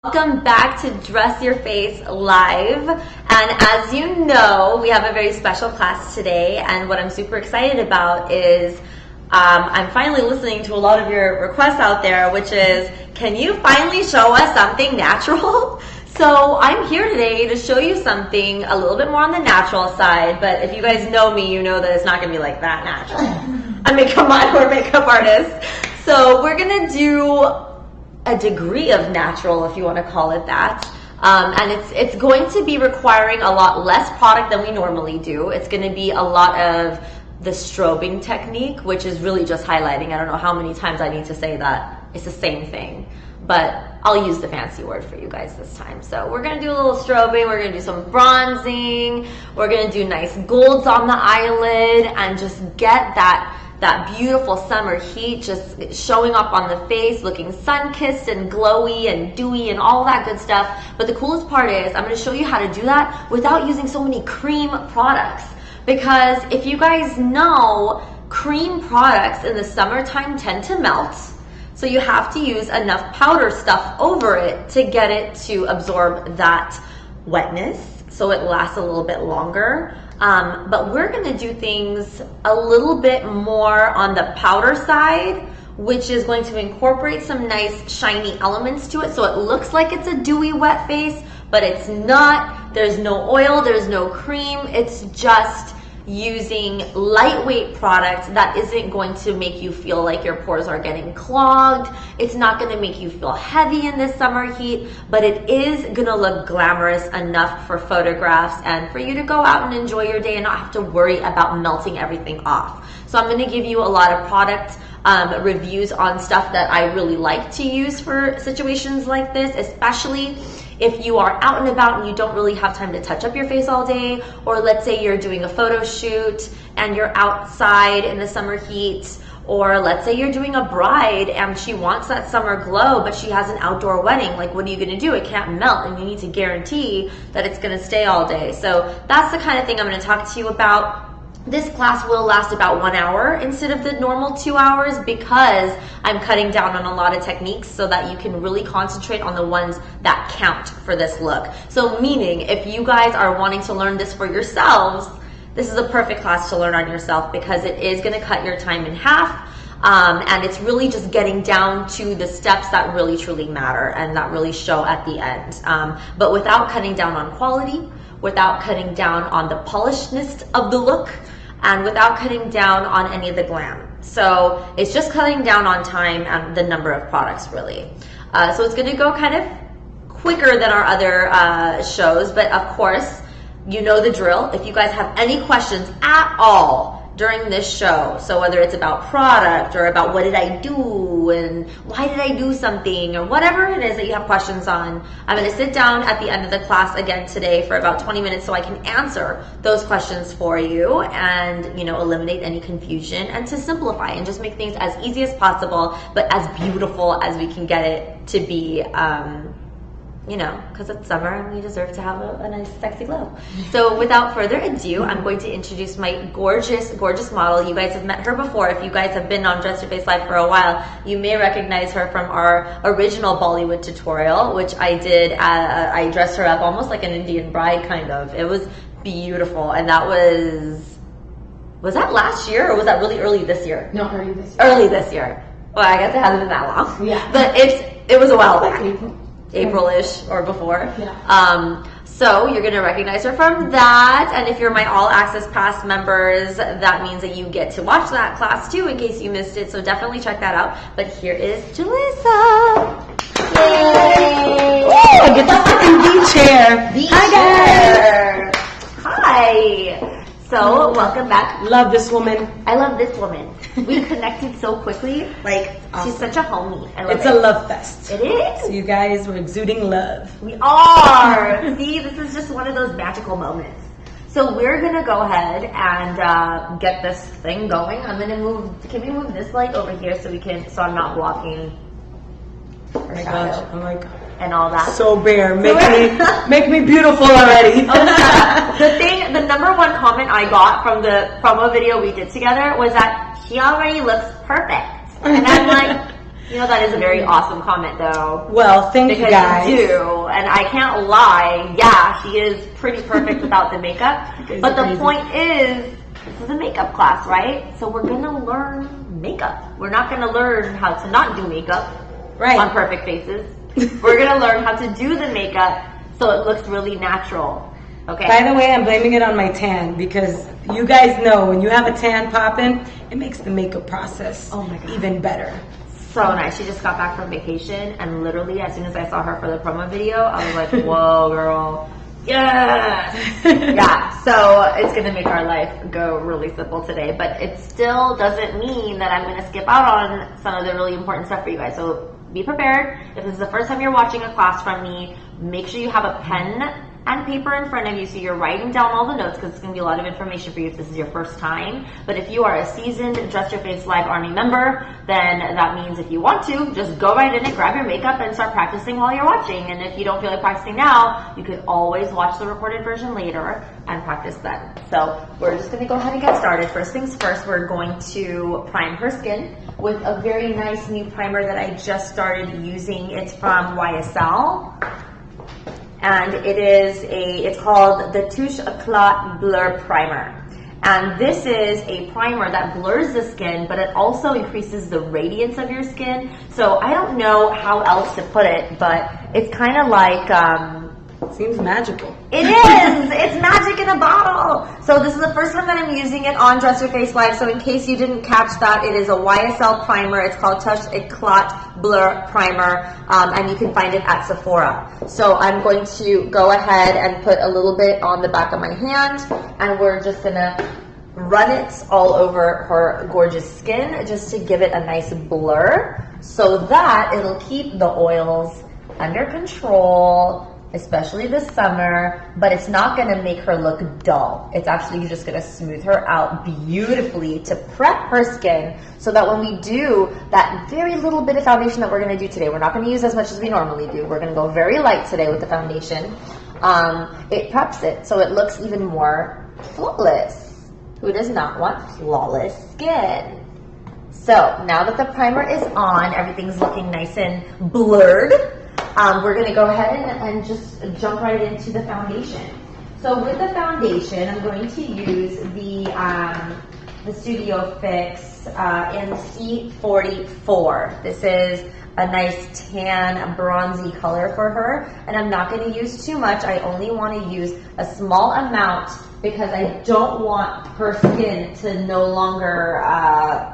Welcome back to Dress Your Face Live. And as you know, we have a very special class today. And what I'm super excited about is I'm finally listening to a lot of your requests out there, which is, can you finally show us something natural? So I'm here today to show you something a little bit more on the natural side. But if you guys know me, you know that it's not going to be like that natural. I'm a makeup model or makeup artist. So we're going to do a degree of natural, if you want to call it that. And it's going to be requiring a lot less product than we normally do. It's going to be a lot of the strobing technique, which is really just highlighting. I don't know how many times I need to say that. It's the same thing, but I'll use the fancy word for you guys this time. So we're going to do a little strobing. We're going to do some bronzing. We're going to do nice golds on the eyelid and just get that beautiful summer heat just showing up on the face, looking sun-kissed and glowy and dewy and all that good stuff. But the coolest part is I'm going to show you how to do that without using so many cream products. Because if you guys know, cream products in the summertime tend to melt. So you have to use enough powder stuff over it to get it to absorb that wetness so it lasts a little bit longer. But we're going to do things a little bit more on the powder side, which is going to incorporate some nice shiny elements to it. So it looks like it's a dewy wet face, but it's not. There's no oil, there's no cream. It's just using lightweight product that isn't going to make you feel like your pores are getting clogged. It's not going to make you feel heavy in this summer heat, but it is going to look glamorous enough for photographs and for you to go out and enjoy your day and not have to worry about melting everything off. So I'm going to give you a lot of product reviews on stuff that I really like to use for situations like this, especially if you are out and about and you don't really have time to touch up your face all day, or let's say you're doing a photo shoot and you're outside in the summer heat, or let's say you're doing a bride and she wants that summer glow, but she has an outdoor wedding. Like, what are you going to do? It can't melt, and you need to guarantee that it's going to stay all day. So that's the kind of thing I'm going to talk to you about. This class will last about 1 hour instead of the normal 2 hours because I'm cutting down on a lot of techniques so that you can really concentrate on the ones that count for this look. So meaning, if you guys are wanting to learn this for yourselves, this is a perfect class to learn on yourself because it is going to cut your time in half. And it's really just getting down to the steps that really truly matter and that really show at the end. But without cutting down on quality, without cutting down on the polishedness of the look, and without cutting down on any of the glam. So it's just cutting down on time and the number of products, really. So it's going to go kind of quicker than our other shows, but of course, you know the drill. If you guys have any questions at all during this show, so whether it's about product or about what did I do and why did I do something or whatever it is that you have questions on, I'm going to sit down at the end of the class again today for about 20 minutes so I can answer those questions for you and, you know, eliminate any confusion and to simplify and just make things as easy as possible but as beautiful as we can get it to be, you know, because it's summer and we deserve to have a nice sexy glow. So without further ado, I'm going to introduce my gorgeous, gorgeous model. You guys have met her before. If you guys have been on Dress Your Face Live for a while, you may recognize her from our original Bollywood tutorial, which I did. I dressed her up almost like an Indian bride, kind of. It was beautiful. And that was that last year or was that really early this year? No, early this year. Early this year. Well, I guess it hasn't been that long. Yeah. But it was a while back. April-ish or before. Yeah. So you're going to recognize her from that. And if you're my All Access Pass members, that means that you get to watch that class too in case you missed it. So definitely check that out. But here is Jalissa. Yay! Oh, get the fucking V chair. Hi, guys. Hi. So welcome back. Love this woman. I love this woman. We connected so quickly. Like, she's such a homie. I love it's it. a love fest. It is. So you guys were exuding love. We are. See, this is just one of those magical moments. So we're gonna go ahead and get this thing going. I'm gonna move. Can we move this light over here so we can? So I'm not blocking her Oh my shadow gosh. Oh my god. and all that. So bare. Make me beautiful already. The number one comment I got from the promo video we did together was that she already looks perfect, and I'm like, You know, that is a very awesome comment, though. Well, thank you guys. Because you do, and I can't lie. Yeah, she is pretty perfect without the makeup. But the point is, this is a makeup class, right? So we're gonna learn makeup. We're not gonna learn how to not do makeup on perfect faces. We're gonna learn how to do the makeup so it looks really natural. Okay. By the way, I'm blaming it on my tan because you guys know when you have a tan popping, it makes the makeup process even better. So nice. She just got back from vacation, and literally as soon as I saw her for the promo video, I was like, whoa, girl. Yeah. Yeah. So it's going to make our life go really simple today, but it still doesn't mean that I'm going to skip out on some of the really important stuff for you guys. So be prepared. If this is the first time you're watching a class from me, make sure you have a pen and paper in front of you so you're writing down all the notes, because it's going to be a lot of information for you if this is your first time. But if you are a seasoned Dress Your Face Live Army member, then that means if you want to, just go right in and grab your makeup and start practicing while you're watching. And if you don't feel like practicing now, you could always watch the recorded version later and practice then. So we're just going to go ahead and get started. First things first, we're going to prime her skin with a very nice new primer that I just started using. It's from YSL. And it's called the Touche Éclat Blur Primer. And this is a primer that blurs the skin, but it also increases the radiance of your skin. So I don't know how else to put it, but it's kind of like, seems magical. It is! It's magic in a bottle! So this is the first time that I'm using it on Dress Your Face Live. So in case you didn't catch that, it is a YSL primer. It's called Touche Éclat Blur Primer, and you can find it at Sephora. So I'm going to go ahead and put a little bit on the back of my hand, and we're just gonna run it all over her gorgeous skin just to give it a nice blur so that it'll keep the oils under control, especially this summer, but it's not gonna make her look dull. It's actually just gonna smooth her out beautifully to prep her skin so that when we do that very little bit of foundation that we're gonna do today, we're not gonna use as much as we normally do. We're gonna go very light today with the foundation. It preps it so it looks even more flawless. Who does not want flawless skin? So now that the primer is on, everything's looking nice and blurred. We're going to go ahead and just jump right into the foundation. So with the foundation, I'm going to use the Studio Fix in C44. This is a nice tan bronzy color for her, and I'm not going to use too much. I only want to use a small amount because I don't want her skin to no longer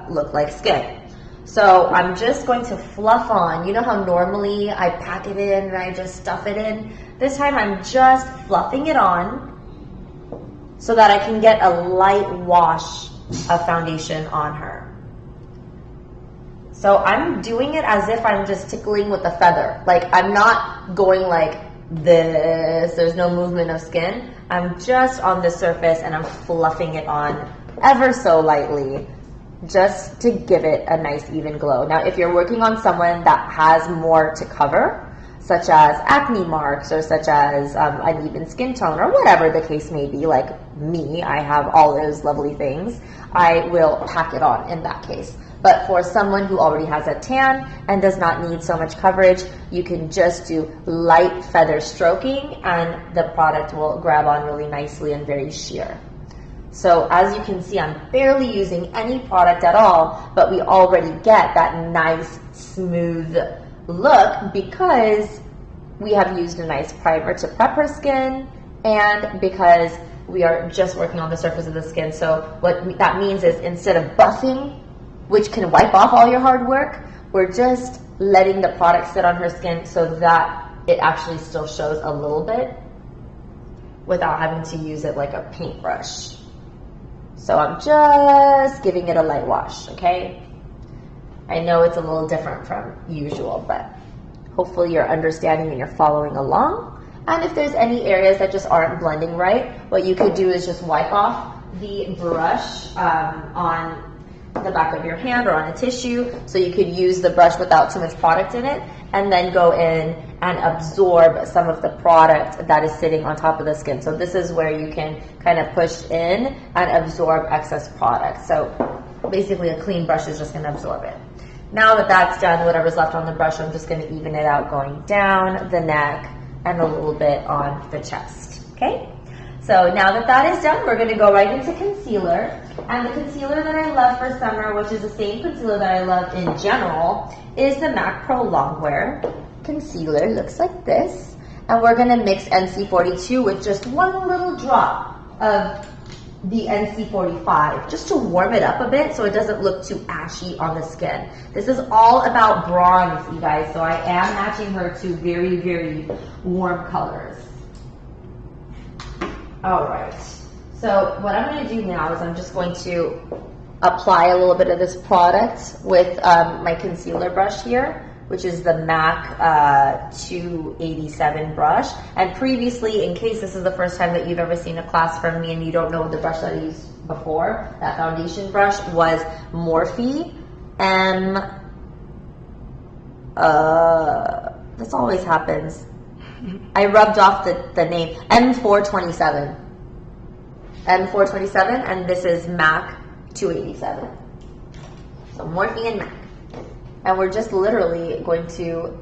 look like skin. So I'm just going to fluff on. You know how normally I pack it in and I just stuff it in? This time I'm just fluffing it on so that I can get a light wash of foundation on her. So I'm doing it as if I'm just tickling with a feather. Like I'm not going like this. There's no movement of skin. I'm just on the surface and I'm fluffing it on ever so lightly, just to give it a nice even glow. Now, if you're working on someone that has more to cover, such as acne marks or such as uneven skin tone or whatever the case may be, like me, I have all those lovely things, I will pack it on in that case. But for someone who already has a tan and does not need so much coverage, you can just do light feather stroking and the product will grab on really nicely and very sheer. So as you can see, I'm barely using any product at all, but we already get that nice smooth look because we have used a nice primer to prep her skin and because we are just working on the surface of the skin. So what that means is instead of buffing, which can wipe off all your hard work, we're just letting the product sit on her skin so that it actually still shows a little bit without having to use it like a paintbrush. So I'm just giving it a light wash, okay? I know it's a little different from usual, but hopefully you're understanding and you're following along. And if there's any areas that just aren't blending right, what you could do is just wipe off the brush on the back of your hand or on a tissue. So you could use the brush without too much product in it and then go in and absorb some of the product that is sitting on top of the skin. So this is where you can kind of push in and absorb excess product. So basically a clean brush is just going to absorb it. now that that's done, whatever's left on the brush, I'm just going to even it out going down the neck and a little bit on the chest, okay? So now that that is done, we're going to go right into concealer. And the concealer that I love for summer, which is the same concealer that I love in general, is the MAC Pro Longwear concealer. Looks like this. And we're going to mix NC42 with just one little drop of the NC45 just to warm it up a bit so it doesn't look too ashy on the skin. This is all about bronze, you guys, so I am matching her to very, very warm colors. All right, so what I'm going to do now is I'm just going to apply a little bit of this product with my concealer brush here, which is the MAC 287 brush. And previously, in case this is the first time that you've ever seen a class from me and you don't know the brush that I used before, that foundation brush was Morphe M. This always happens. I rubbed off the name M427. M427, and this is MAC 287. So Morphe and MAC. And we're just literally going to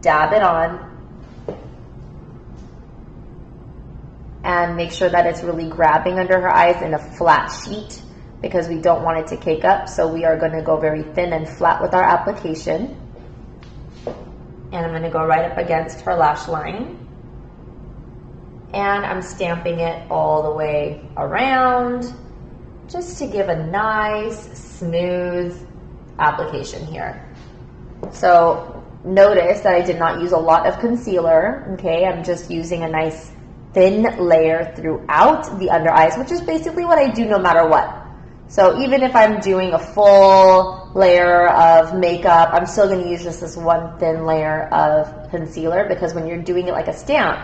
dab it on and make sure that it's really grabbing under her eyes in a flat sheet because we don't want it to cake up. So we are going to go very thin and flat with our application. And I'm going to go right up against her lash line. And I'm stamping it all the way around just to give a nice, smooth application here. So notice that I did not use a lot of concealer, okay? I'm just using a nice thin layer throughout the under eyes, which is basically what I do no matter what. So even if I'm doing a full layer of makeup, I'm still going to use just this one thin layer of concealer because when you're doing it like a stamp,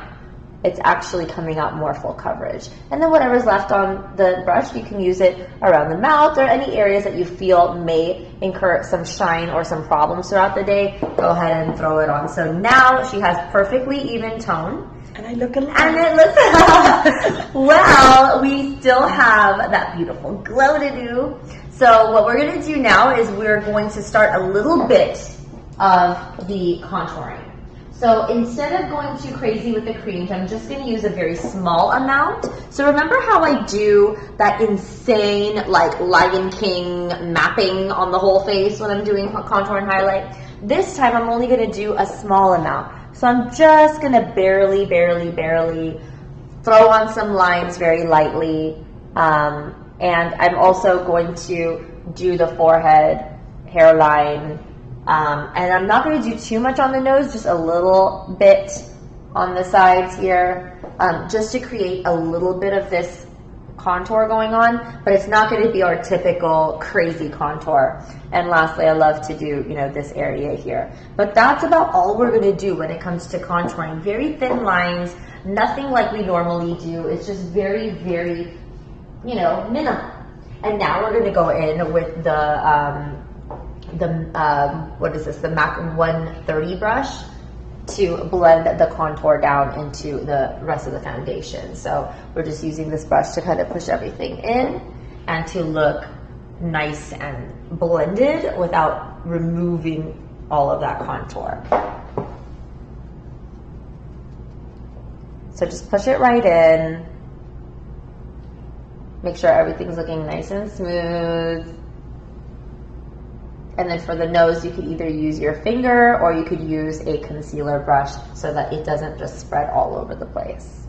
it's actually coming out more full coverage. And then whatever's left on the brush, you can use it around the mouth or any areas that you feel may incur some shine or some problems throughout the day. Go ahead and throw it on. So now she has perfectly even tone. And I look alive. And it looks, well, we still have that beautiful glow to do. So what we're going to do now is we're going to start a little bit of the contouring. So instead of going too crazy with the creams, I'm just going to use a very small amount. So remember how I do that insane like Lion King mapping on the whole face when I'm doing contour and highlight? This time I'm only going to do a small amount. So I'm just going to barely throw on some lines very lightly. And I'm also going to do the forehead, hairline, and I'm not going to do too much on the nose, just a little bit on the sides here, just to create a little bit of this contour going on, but it's not going to be our typical crazy contour. And lastly, I love to do, this area here. But that's about all we're going to do when it comes to contouring. Very thin lines, nothing like we normally do. It's just very, very, minimal. And now we're going to go in with the MAC 130 brush to blend the contour down into the rest of the foundation. So we're just using this brush to kind of push everything in and to look nice and blended without removing all of that contour. So just push it right in. Make sure everything's looking nice and smooth. And then for the nose, you could either use your finger or you could use a concealer brush so that it doesn't just spread all over the place.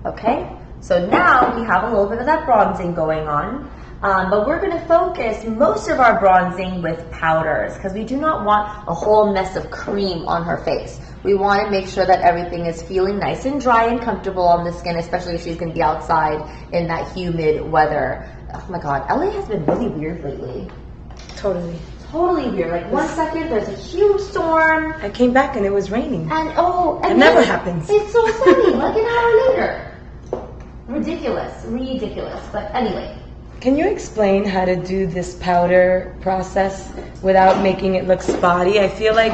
Okay, so now we have a little bit of that bronzing going on, but we're going to focus most of our bronzing with powders because we do not want a whole mess of cream on her face. We want to make sure that everything is feeling nice and dry and comfortable on the skin, especially if she's going to be outside in that humid weather. Oh my God, LA has been really weird lately. Totally weird. Like 1 second, there's a huge storm. I came back and it was raining. And it never happens. It's so sunny, like an hour later. Ridiculous. But anyway. Can you explain how to do this powder process without making it look spotty? I feel like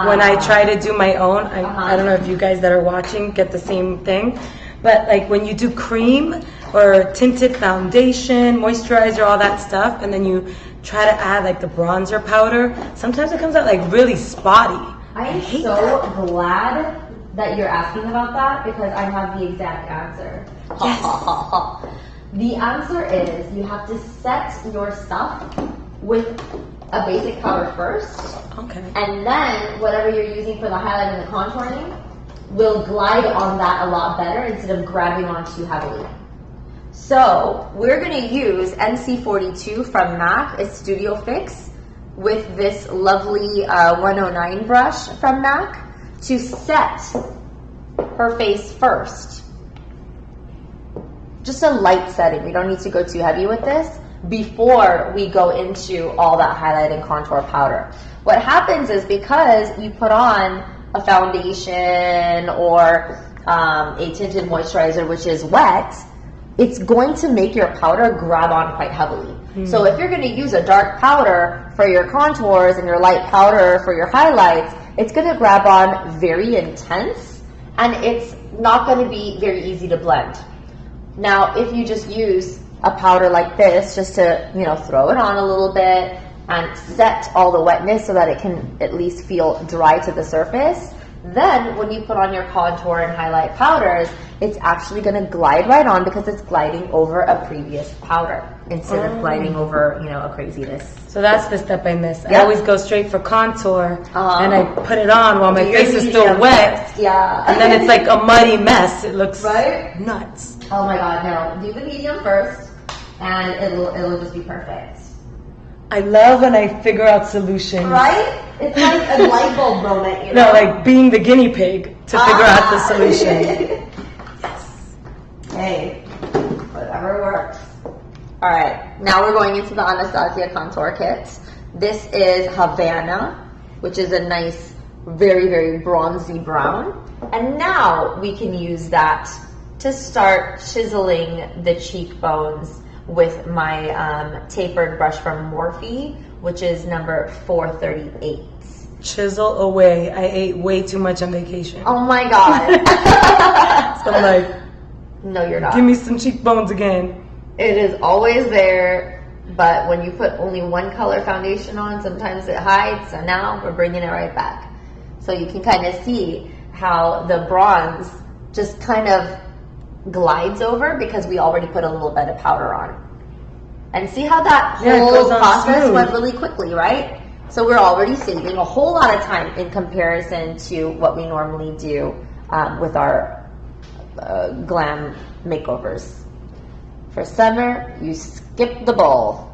when I try to do my own, I don't know if you guys that are watching get the same thing, but like when you do cream or tinted foundation, moisturizer, all that stuff, and then you try to add like the bronzer powder, sometimes it comes out like really spotty. I am so glad that you're asking about that because I have the exact answer. Yes. The answer is you have to set your stuff with a basic powder first. Okay. And then whatever you're using for the highlight and the contouring will glide on that a lot better instead of grabbing on too heavily. So we're going to use NC42 from MAC. It's Studio Fix with this lovely 109 brush from MAC to set her face first. Just a light setting. We don't need to go too heavy with this before we go into all that highlight and contour powder. What happens is because you put on a foundation or a tinted moisturizer which is wet, it's going to make your powder grab on quite heavily. So if you're going to use a dark powder for your contours and your light powder for your highlights, it's going to grab on very intense and it's not going to be very easy to blend. Now, if you just use a powder like this, just to, throw it on a little bit and set all the wetness so that it can at least feel dry to the surface, then when you put on your contour and highlight powders, it's actually going to glide right on because it's gliding over a previous powder instead of gliding over, a craziness. So that's the step I miss. Yep. I always go straight for contour and I put it on while my face is still wet. Yeah. And then it's like a muddy mess. It looks right? nuts. Oh my god, no. Do the medium first and it'll just be perfect. I love when I figure out solutions. Right? It's like a light bulb moment, No, like being the guinea pig to figure out the solution. Yes. Hey, whatever works. All right, now we're going into the Anastasia contour kit. This is Havana, which is a nice, very, very bronzy brown. And now we can use that to start chiseling the cheekbones with my tapered brush from Morphe, which is number 438. Chisel away. I ate way too much on vacation. Oh my god. So I'm like, no, you're not. give me some cheekbones again. It is always there, but when you put only one color foundation on, sometimes it hides, so now we're bringing it right back. So you can kind of see how the bronze just kind of glides over because we already put a little bit of powder on. And see how that whole process went really quickly, right? So we're already saving a whole lot of time in comparison to what we normally do with our glam makeovers. For summer, you skip the bowl.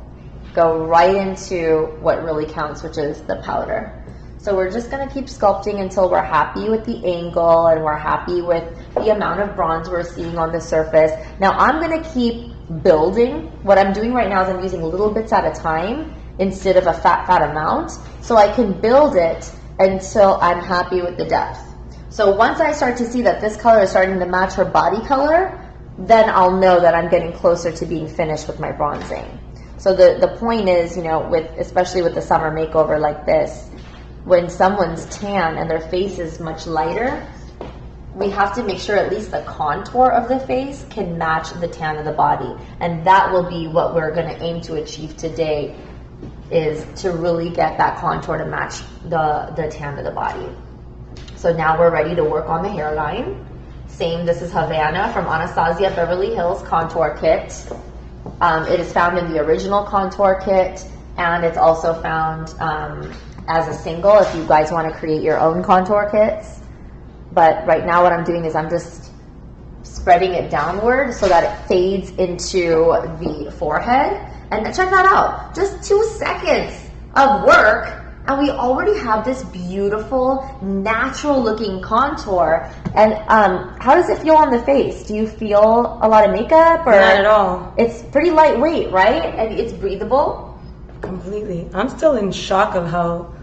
Go right into what really counts, which is the powder. So we're just going to keep sculpting until we're happy with the angle and we're happy with the amount of bronze we're seeing on the surface. Now I'm going to keep building. What I'm doing right now is I'm using little bits at a time instead of a fat amount. So I can build it until I'm happy with the depth. So once I start to see that this color is starting to match her body color, then I'll know that I'm getting closer to being finished with my bronzing. So the point is, especially with the summer makeover like this, when someone's tan and their face is much lighter, we have to make sure at least the contour of the face can match the tan of the body. And that will be what we're going to aim to achieve today, is to really get that contour to match the tan of the body. So now we're ready to work on the hairline. Same, this is Havana from Anastasia Beverly Hills Contour Kit. It is found in the original contour kit, and it's also found as a single if you guys want to create your own contour kits. But right now what I'm doing is I'm just spreading it downward so that it fades into the forehead. And check that out, just 2 seconds of work and we already have this beautiful, natural looking contour. And how does it feel on the face? Do you feel a lot of makeup? Or not at all. It's pretty lightweight, right? And it's breathable. Completely. I'm still in shock of how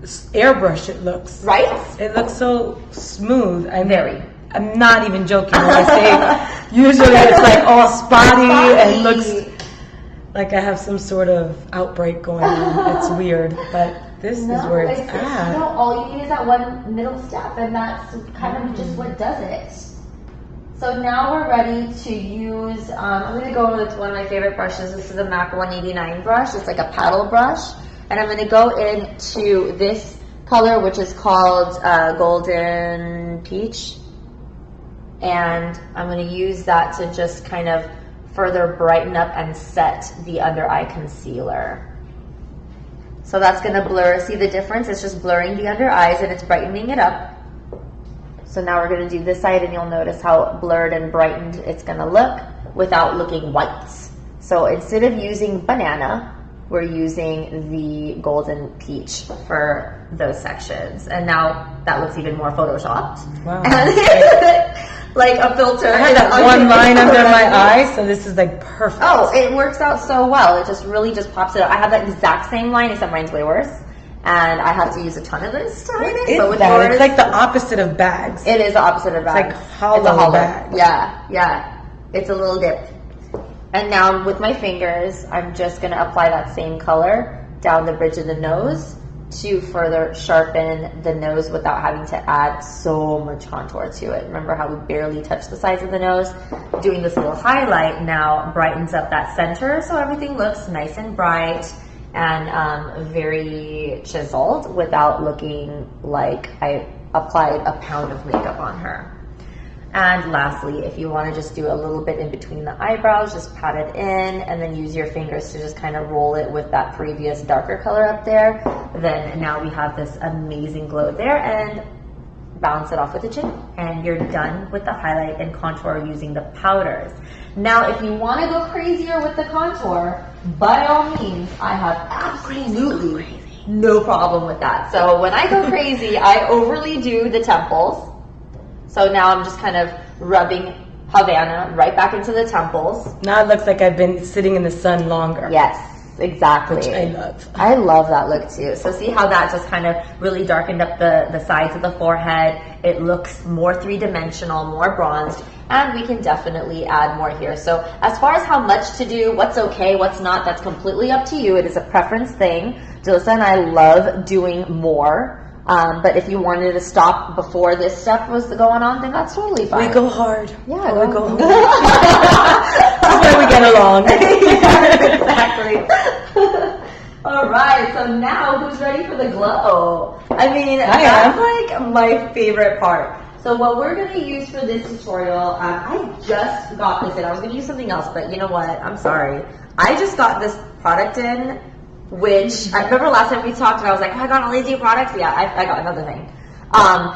airbrushed it looks. Right? It looks so smooth. Very. I'm not even joking when I say usually it's like all spotty and looks like I have some sort of outbreak going on. It's weird, but this is where it's at. No, all you need is that one middle step, and that's kind of just what does it. So now we're ready to use, I'm going to go with one of my favorite brushes. This is a MAC 189 brush. It's like a paddle brush. And I'm going to go into this color, which is called Golden Peach. And I'm going to use that to just kind of further brighten up and set the under eye concealer. So that's going to blur. See the difference? It's just blurring the under eyes and it's brightening it up. So now we're going to do this side and you'll notice how blurred and brightened it's going to look without looking white. So instead of using banana, we're using the Golden Peach for those sections. And now that looks even more photoshopped. Wow. Like a filter. I had that one line under my eye, so this is like perfect. Oh, it works out so well. It just really just pops it up. I have that exact same line, except mine's way worse. And I have to use a ton of this time. What is that? It's like the opposite of bags. It is the opposite of bags. It's like hollow bag. Yeah. It's a little dip. And now with my fingers, I'm just going to apply that same color down the bridge of the nose to further sharpen the nose without having to add so much contour to it. Remember how we barely touched the sides of the nose? Doing this little highlight now brightens up that center so everything looks nice and bright and very chiseled without looking like I applied a pound of makeup on her. And lastly, if you want to just do a little bit in between the eyebrows, just pat it in and then use your fingers to just kind of roll it with that previous darker color up there. Then now we have this amazing glow there, and balance it off with a chin. And you're done with the highlight and contour using the powders. Now, if you want to go crazier with the contour, by all means, I have absolutely no problem with that. So when I go crazy, I overly do the temples. So now I'm just kind of rubbing Havana right back into the temples. Now it looks like I've been sitting in the sun longer. Yes, exactly. Which I love. I love that look too. So see how that just kind of really darkened up the sides of the forehead. It looks more three-dimensional, more bronzed, and we can definitely add more here. So as far as how much to do, what's okay, what's not, that's completely up to you. It is a preference thing. Jalissa and I love doing more. But if you wanted to stop before this stuff was going on, then that's totally fine. We go hard. Yeah, we go hard. That's why we get along. Exactly. All right, so now who's ready for the glow? I mean, that's like my favorite part. So what we're going to use for this tutorial, I just got this in. I was going to use something else, but you know what? I'm sorry. I just got this product in, which I remember last time we talked and I was like, oh, I got all these new products. Yeah, I got another thing.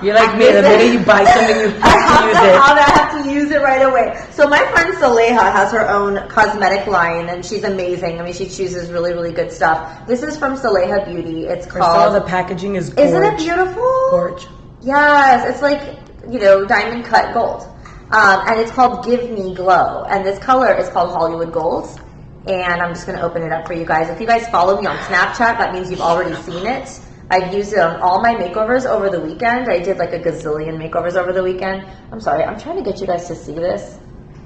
You're like me, the minute you buy something, you have to use it right away. So my friend Saleha has her own cosmetic line and she's amazing. I mean, she chooses really, really good stuff. This is from Saleha Beauty. It's called... All the packaging is gorgeous. Isn't it beautiful? Gorgeous. Yes, it's like, diamond cut gold. And it's called Give Me Glow. And this color is called Hollywood Gold. And I'm just going to open it up for you guys. If you guys follow me on Snapchat, that means you've already seen it. I've used it on all my makeovers over the weekend. I did like a gazillion makeovers over the weekend. I'm sorry, I'm trying to get you guys to see this.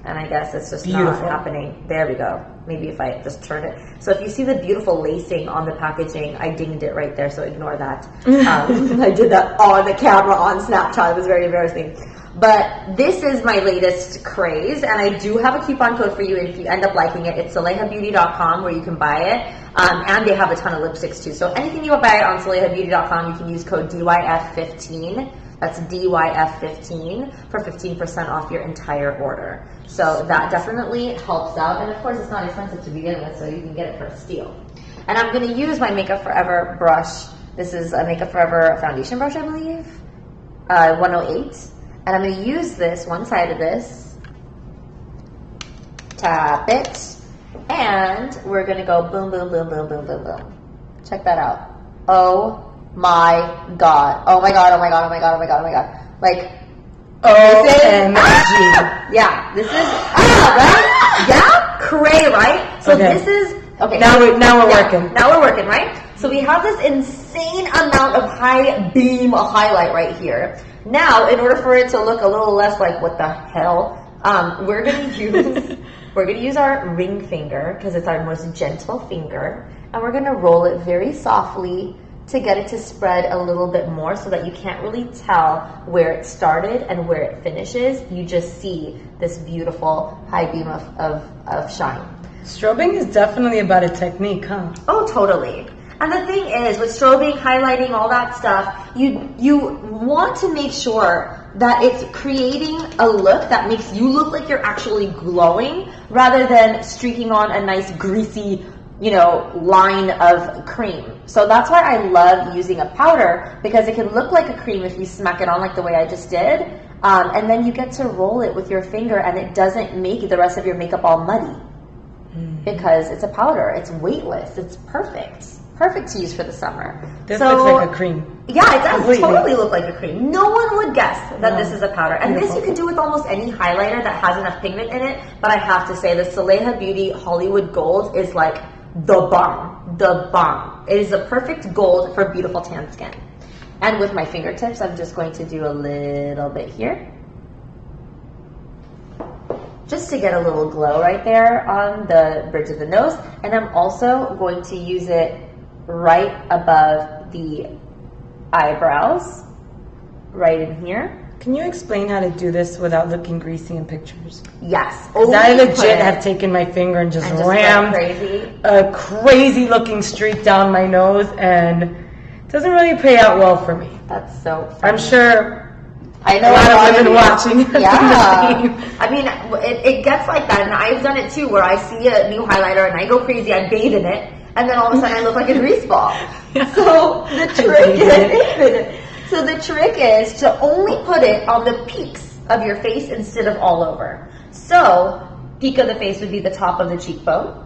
And I guess it's just not happening. There we go. Maybe if I just turn it. So if you see the beautiful lacing on the packaging, I dinged it right there, so ignore that. I did that on the camera on Snapchat. It was very embarrassing. But this is my latest craze, and I do have a coupon code for you if you end up liking it. It's SalehaBeauty.com where you can buy it, and they have a ton of lipsticks too. So anything you buy on SalehaBeauty.com, you can use code DYF15. That's DYF15 for 15% off your entire order. So that definitely helps out, and of course it's not expensive to begin with, so you can get it for a steal. And I'm going to use my Makeup Forever brush. This is a Makeup Forever foundation brush, I believe, 108. And I'm going to use this, one side of this, tap it, and we're going to go boom, boom, boom, boom, boom, boom, boom. Check that out. Oh my God. Oh my God, oh my God, oh my God, oh my God, oh my God. Like, OMG. Yeah, this is, right? Yeah? Cray, right? So this is, okay. Now we're working. Now we're working, right? So we have this insane amount of high beam highlight right here. Now, in order for it to look a little less like what the hell, we're gonna use our ring finger because it's our most gentle finger, and we're gonna roll it very softly to get it to spread a little bit more so that you can't really tell where it started and where it finishes. You just see this beautiful high beam of shine. Strobing is definitely about a technique, huh? Oh, totally. And the thing is, with strobing, highlighting, all that stuff, you want to make sure that it's creating a look that makes you look like you're actually glowing rather than streaking on a nice greasy, line of cream. So that's why I love using a powder, because it can look like a cream if you smack it on like the way I just did. And then you get to roll it with your finger and it doesn't make the rest of your makeup all muddy. Because it's a powder. It's weightless. It's perfect. Perfect to use for the summer. This looks like a cream. Yeah, it does totally look like a cream. No one would guess that this is a powder. And this you can do with almost any highlighter that has enough pigment in it. But I have to say, the Saleha Beauty Hollywood Gold is like the bomb. The bomb. It is a perfect gold for beautiful tan skin. And with my fingertips, I'm just going to do a little bit here, just to get a little glow right there on the bridge of the nose. And I'm also going to use it right above the eyebrows, right in here. Can you explain how to do this without looking greasy in pictures? Yes. I legit have taken my finger and just rammed a crazy looking streak down my nose, and it doesn't really pay out well for me. That's so funny. I'm sure I know a lot of women watching. Yeah. I mean, it gets like that, and I've done it too, where I see a new highlighter and I go crazy, I bathe in it, and then all of a sudden I look like a grease ball. Yeah. So the trick is to only put it on the peaks of your face instead of all over. So peak of the face would be the top of the cheekbone.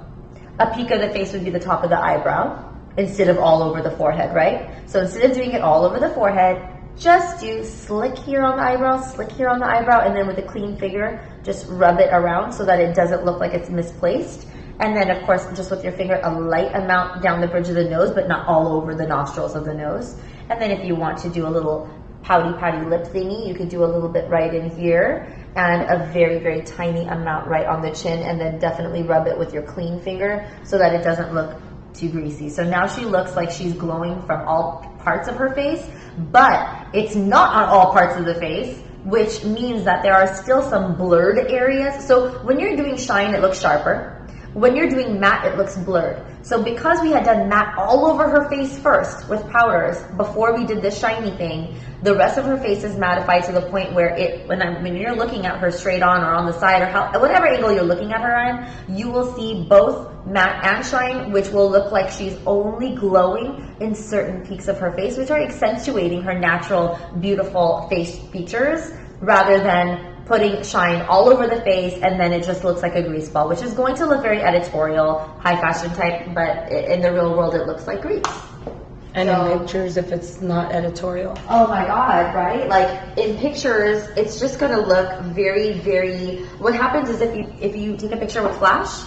A peak of the face would be the top of the eyebrow instead of all over the forehead, right? So instead of doing it all over the forehead, just do slick here on the eyebrow, slick here on the eyebrow, and then with a clean finger, just rub it around so that it doesn't look like it's misplaced. And then, of course, just with your finger, a light amount down the bridge of the nose, but not all over the nostrils of the nose. And then if you want to do a little pouty lip thingy, you could do a little bit right in here, and a very, very tiny amount right on the chin, and then definitely rub it with your clean finger so that it doesn't look too greasy. So now she looks like she's glowing from all parts of her face, but it's not on all parts of the face, which means that there are still some blurred areas. So when you're doing shine, it looks sharper. When you're doing matte, it looks blurred. So because we had done matte all over her face first with powders before we did this shiny thing, the rest of her face is mattified to the point where when you're looking at her straight on or on the side or whatever angle you're looking at her on, you will see both matte and shine, which will look like she's only glowing in certain peaks of her face, which are accentuating her natural, beautiful face features, rather than putting shine all over the face and then it just looks like a grease ball, which is going to look very editorial, high fashion type, but in the real world it looks like grease. And in pictures, if it's not editorial. Oh my God, right? Like in pictures, it's just gonna look very, very, what happens is if you take a picture with flash,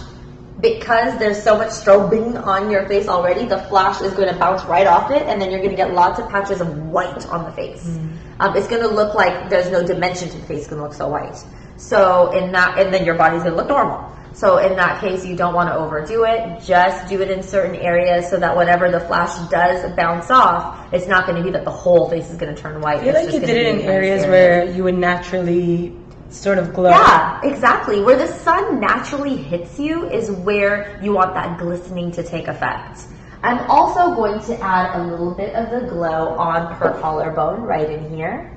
because there's so much strobing on your face already, the flash is gonna bounce right off it, and then you're gonna get lots of patches of white on the face. It's going to look like there's no dimension to the face. It's going to look so white. So and then your body's going to look normal. So in that case, you don't want to overdo it. Just do it in certain areas so that whenever the flash does bounce off, it's not going to be that the whole face is going to turn white. I feel like you did it in areas where you would naturally sort of glow. Yeah, exactly. Where the sun naturally hits you is where you want that glistening to take effect. I'm also going to add a little bit of the glow on her collarbone right in here,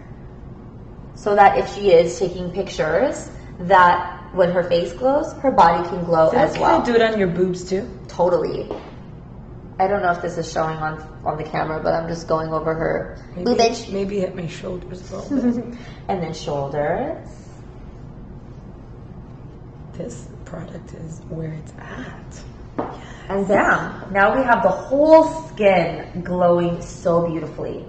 so that if she is taking pictures, that when her face glows, her body can glow as well. Can you do it on your boobs too? Totally. I don't know if this is showing on the camera, but I'm just going over her boobage. Maybe hit my shoulders a little bit. And then shoulders. This product is where it's at. And bam, now we have the whole skin glowing so beautifully.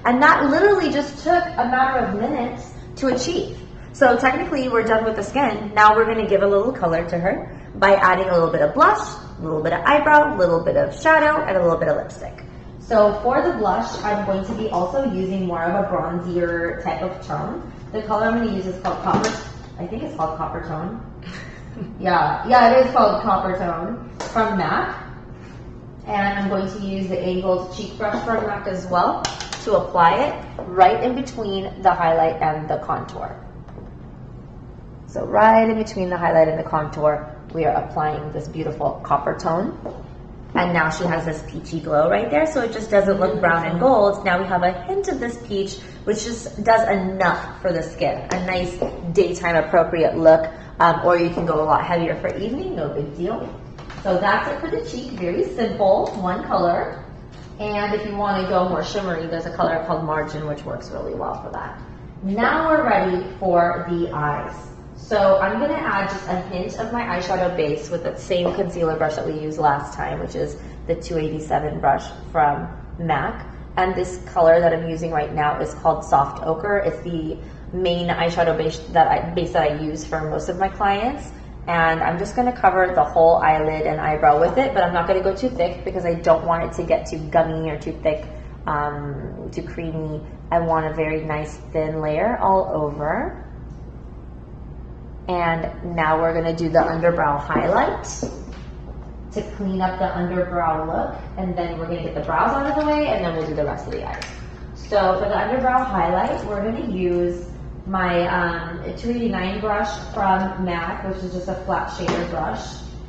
And that literally just took a matter of minutes to achieve. So technically we're done with the skin. Now we're going to give a little color to her by adding a little bit of blush, a little bit of eyebrow, a little bit of shadow, and a little bit of lipstick. So for the blush, I'm going to be also using more of a bronzier type of tone. The color I'm going to use is called Copper. I think it's called Copper Tone. Yeah, it is called Copper Tone from MAC. And I'm going to use the angled cheek brush from MAC as well to apply it right in between the highlight and the contour. So right in between the highlight and the contour, we are applying this beautiful copper tone. And now she has this peachy glow right there, so it just doesn't look brown and gold. Now we have a hint of this peach, which just does enough for the skin. A nice daytime appropriate look, or you can go a lot heavier for evening, no big deal. So that's it for the cheek, very simple, one color. And if you want to go more shimmery, there's a color called Margin, which works really well for that. Now we're ready for the eyes. So I'm going to add just a hint of my eyeshadow base with that same concealer brush that we used last time, which is the 287 brush from MAC. And this color that I'm using right now is called Soft Ochre. It's the main eyeshadow base that I use for most of my clients. And I'm just going to cover the whole eyelid and eyebrow with it, but I'm not going to go too thick because I don't want it to get too gummy or too thick, too creamy. I want a very nice thin layer all over. And now we're gonna do the underbrow highlight to clean up the underbrow look, and then we're gonna get the brows out of the way, and then we'll do the rest of the eyes. So for the underbrow highlight, we're gonna use my 289 brush from MAC, which is just a flat shader brush,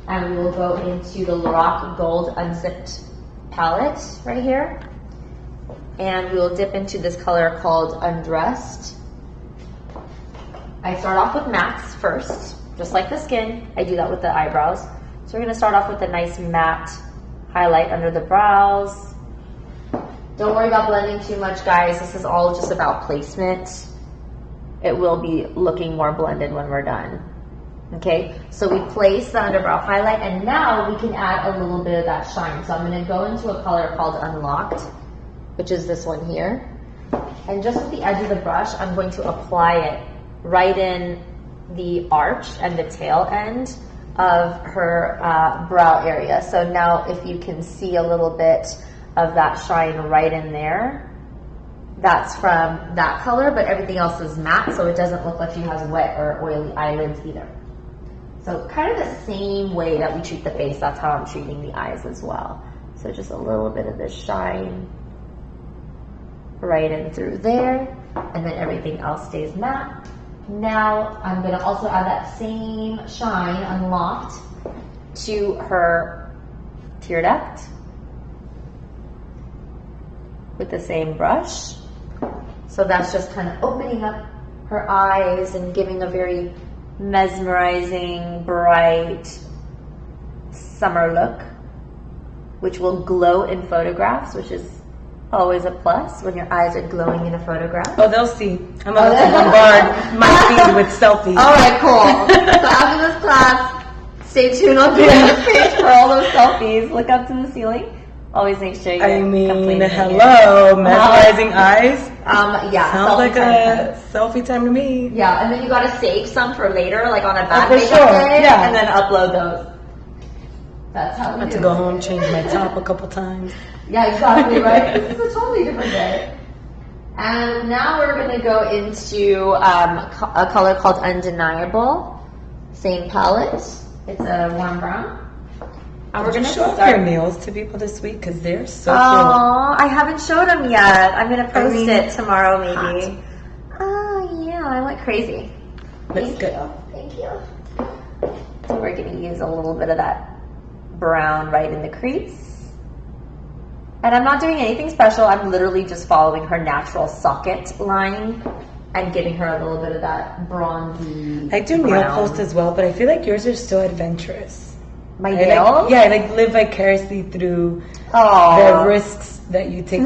and we will go into the Lorac Gold Unzipped palette right here, and we will dip into this color called Undressed. I start off with mattes first, just like the skin. I do that with the eyebrows. So we're gonna start off with a nice matte highlight under the brows. Don't worry about blending too much, guys. This is all just about placement. It will be looking more blended when we're done. Okay, so we place the underbrow highlight, and now we can add a little bit of that shine. So I'm gonna go into a color called Unlocked, which is this one here. And just with the edge of the brush, I'm going to apply it right in the arch and the tail end of her brow area. So now if you can see a little bit of that shine right in there, that's from that color, but everything else is matte, so it doesn't look like she has wet or oily eyelids either. So kind of the same way that we treat the face, that's how I'm treating the eyes as well. So just a little bit of this shine right in through there, and then everything else stays matte. Now I'm going to also add that same shine, Unlocked, to her tear duct with the same brush. So that's just kind of opening up her eyes and giving a very mesmerizing, bright summer look, which will glow in photographs, which is always a plus when your eyes are glowing in a photograph. Oh, they'll see. I'm about to bombard my feed with selfies. All right, cool. So after this class, stay tuned on the page for all those selfies. Look up to the ceiling. Always make sure you're hello, mesmerizing eyes. Yeah. Sounds like a selfie time to me. Yeah, and then you gotta save some for later, like on a bad makeup day, yeah, and then upload those. That's how we do it. I have to go home, change my top a couple times. Yeah, exactly, right? This is a totally different day. And now we're going to go into a color called Undeniable. Same palette. It's a warm brown. And we're going to show off your nails to people this week because they're so cool. Oh, I haven't showed them yet. I'm going to post it tomorrow, maybe. Oh, yeah, I went crazy. Looks good. Thank you. So we're going to use a little bit of that brown right in the crease. And I'm not doing anything special. I'm literally just following her natural socket line and giving her a little bit of that bronzy I do nail post as well, but I feel like yours are so adventurous. My nails? I live vicariously through the risks that you take.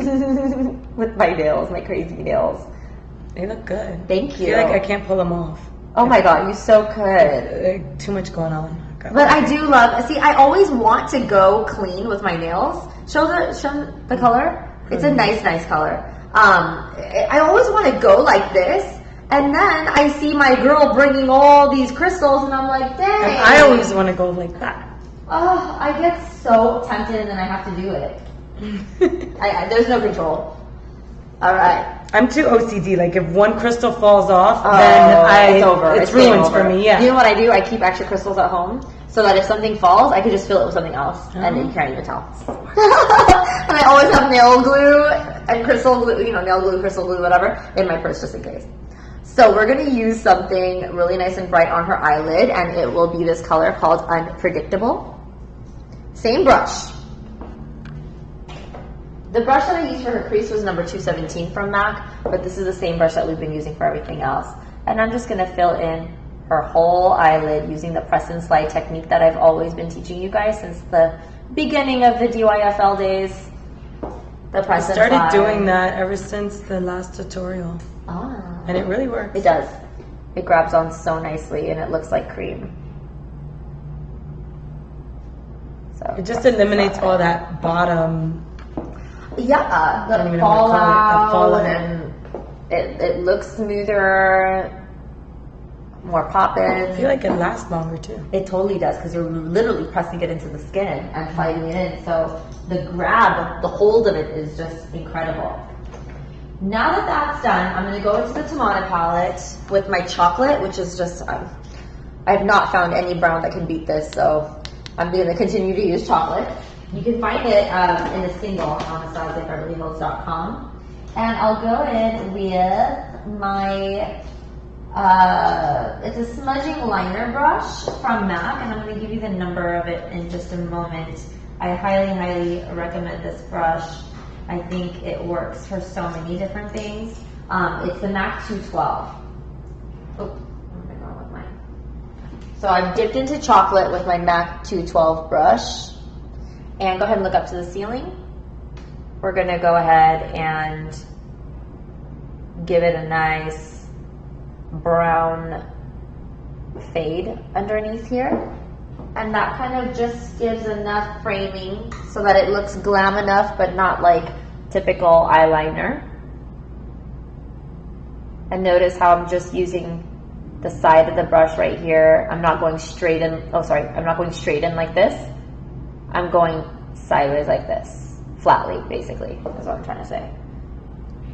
With my nails, my crazy nails. They look good. Thank you. I feel like I can't pull them off. Oh my god, you so could. Too much going on. But I do love, see, I always want to go clean with my nails. Show the color. It's a nice color. I always want to go like this, and then I see my girl bringing all these crystals, and I'm like, dang. And I always want to go like that. Oh, I get so tempted, and then I have to do it. There's no control. All right. I'm too OCD. Like if one crystal falls off, then it's over. It's ruined for me. Yeah. You know what I do? I keep extra crystals at home. so that if something falls, I could just fill it with something else, and you can't even tell. And I always have nail glue and crystal glue, nail glue, crystal glue, whatever, in my purse just in case. So we're going to use something really nice and bright on her eyelid, and it will be this color called Unpredictable. Same brush. The brush that I used for her crease was number 217 from MAC, but this is the same brush that we've been using for everything else. And I'm just going to fill in her whole eyelid using the press and slide technique that I've always been teaching you guys since the beginning of the DYFL days. The press and slide. I started doing that ever since the last tutorial. And it really works. It does. It grabs on so nicely and it looks like cream. So it just eliminates all that bottom. Yeah, the fallout, and it looks smoother, more pop-in. I feel like it lasts longer too. It totally does, because you're literally pressing it into the skin and sliding it in. So the grab, the hold of it is just incredible. Now that that's done, I'm going to go into the Tomato palette with my chocolate, which is just, I've not found any brown that can beat this, so I'm going to continue to use chocolate. You can find it in a single on AnastasiaBeverlyHills.com. And I'll go in with my, it's a smudging liner brush from MAC, and I'm going to give you the number of it in just a moment. I highly, highly recommend this brush. I think it works for so many different things. It's the MAC 212. Oh, where am I going with mine? So I've dipped into chocolate with my MAC 212 brush. And go ahead and look up to the ceiling. We're going to go ahead and give it a nice brown fade underneath here. And that kind of just gives enough framing so that it looks glam enough, but not like typical eyeliner. And notice how I'm just using the side of the brush right here. I'm not going straight in, I'm not going straight in like this. I'm going sideways like this, flatly, basically, is what I'm trying to say.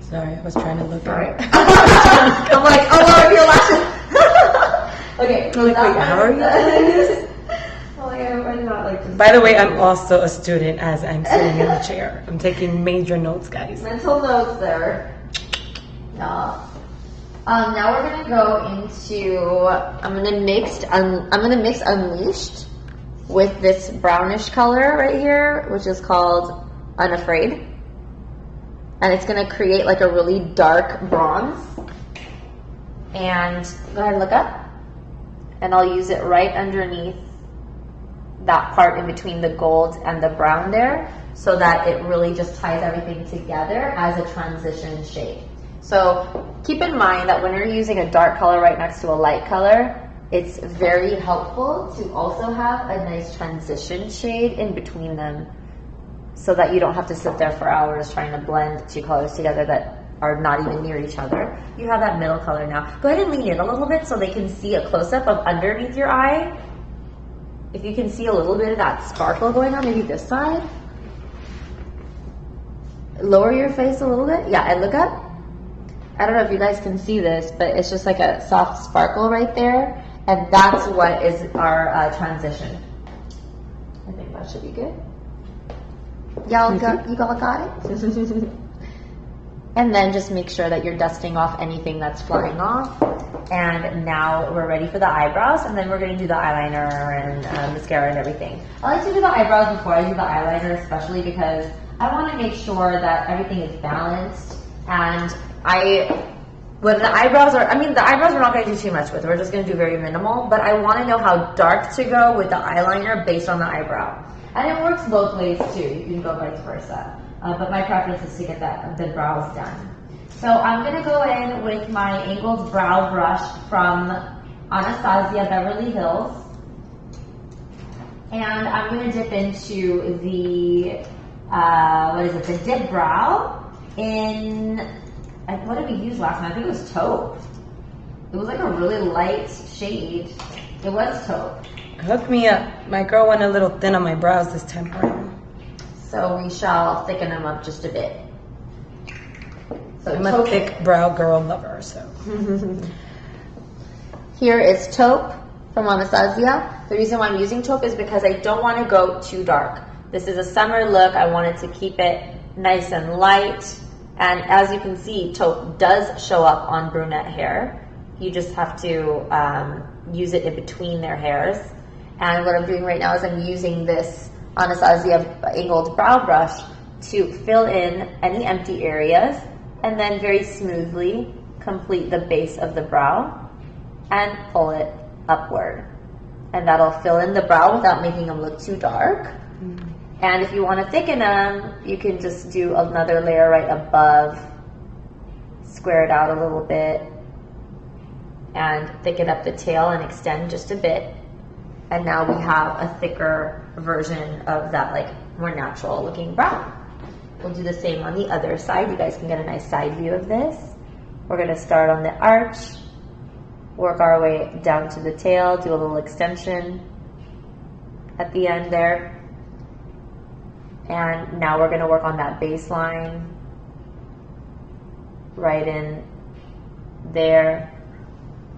Sorry, I was trying to look at it. I'm like, oh, Lord, your lashes. Okay. I'm like, wait, how are you doing this? I'm not like By the way, I'm also a student as I'm sitting in the chair. I'm taking major notes, guys. Mental notes there. Yeah. Now we're gonna go into. I'm gonna mix Unleashed with this brownish color right here, which is called Unafraid. And it's going to create like a really dark bronze. And go ahead and look up. And I'll use it right underneath that part in between the gold and the brown there, so that it really just ties everything together as a transition shade. So keep in mind that when you're using a dark color right next to a light color, it's very helpful to also have a nice transition shade in between them, so that you don't have to sit there for hours trying to blend two colors together that are not even near each other. You have that middle color now. Go ahead and lean in a little bit so they can see a close-up of underneath your eye. If you can see a little bit of that sparkle going on, maybe this side. Lower your face a little bit. Yeah, and look up. I don't know if you guys can see this, but it's just like a soft sparkle right there. And that's what is our transition. I think that should be good. Y'all got it? And then just make sure that you're dusting off anything that's flying off. And now we're ready for the eyebrows, and then we're going to do the eyeliner and mascara and everything. I like to do the eyebrows before I do the eyeliner, especially because I want to make sure that everything is balanced. And when the eyebrows are, the eyebrows we're not going to do too much with. We're just going to do very minimal, but I want to know how dark to go with the eyeliner based on the eyebrow. And it works both ways too. You can go vice versa. But my preference is to get the brows done. So I'm going to go in with my angled brow brush from Anastasia Beverly Hills. And I'm going to dip into the, the dip brow in, what did we use last time? I think it was taupe. It was like a really light shade. It was taupe. Hook me up. My girl went a little thin on my brows this time around. So we shall thicken them up just a bit. So I'm a thick brow girl lover, so. Here is taupe from Anastasia. The reason why I'm using taupe is because I don't want to go too dark. This is a summer look. I wanted to keep it nice and light. And as you can see, taupe does show up on brunette hair. You just have to use it in between their hairs. And what I'm doing right now is I'm using this Anastasia angled brow brush to fill in any empty areas and then very smoothly complete the base of the brow and pull it upward. And that'll fill in the brow without making them look too dark. And if you want to thicken them, you can just do another layer right above, square it out a little bit, and thicken up the tail and extend just a bit. And now we have a thicker version of that like more natural looking brow. We'll do the same on the other side. You guys can get a nice side view of this. We're going to start on the arch, work our way down to the tail, do a little extension at the end there. And now we're going to work on that baseline right in there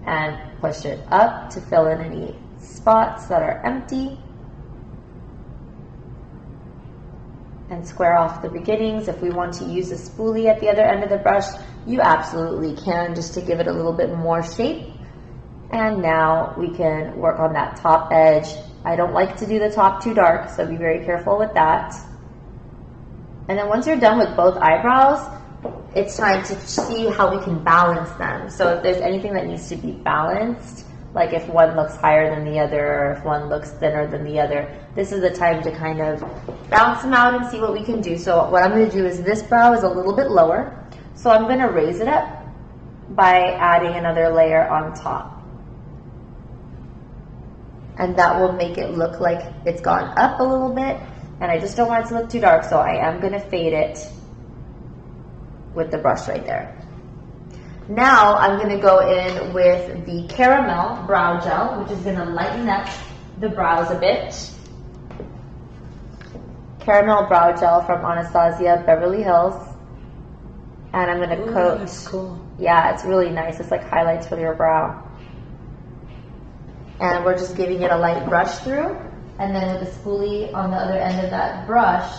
and push it up to fill in any spots that are empty. And square off the beginnings. If we want to use a spoolie at the other end of the brush, you absolutely can, just to give it a little bit more shape. And now we can work on that top edge. I don't like to do the top too dark, so be very careful with that. And then once you're done with both eyebrows, it's time to see how we can balance them. So if there's anything that needs to be balanced, like if one looks higher than the other, or if one looks thinner than the other, this is the time to kind of balance them out and see what we can do. So what I'm going to do is this brow is a little bit lower, so I'm going to raise it up by adding another layer on top. And that will make it look like it's gone up a little bit, and I just don't want it to look too dark, so I am going to fade it with the brush right there. Now I'm going to go in with the Caramel Brow Gel, which is going to lighten up the brows a bit. Caramel Brow Gel from Anastasia Beverly Hills. And I'm going to coat. That's cool. Yeah, it's really nice. It's like highlights for your brow. And we're just giving it a light brush through. And then with the spoolie on the other end of that brush,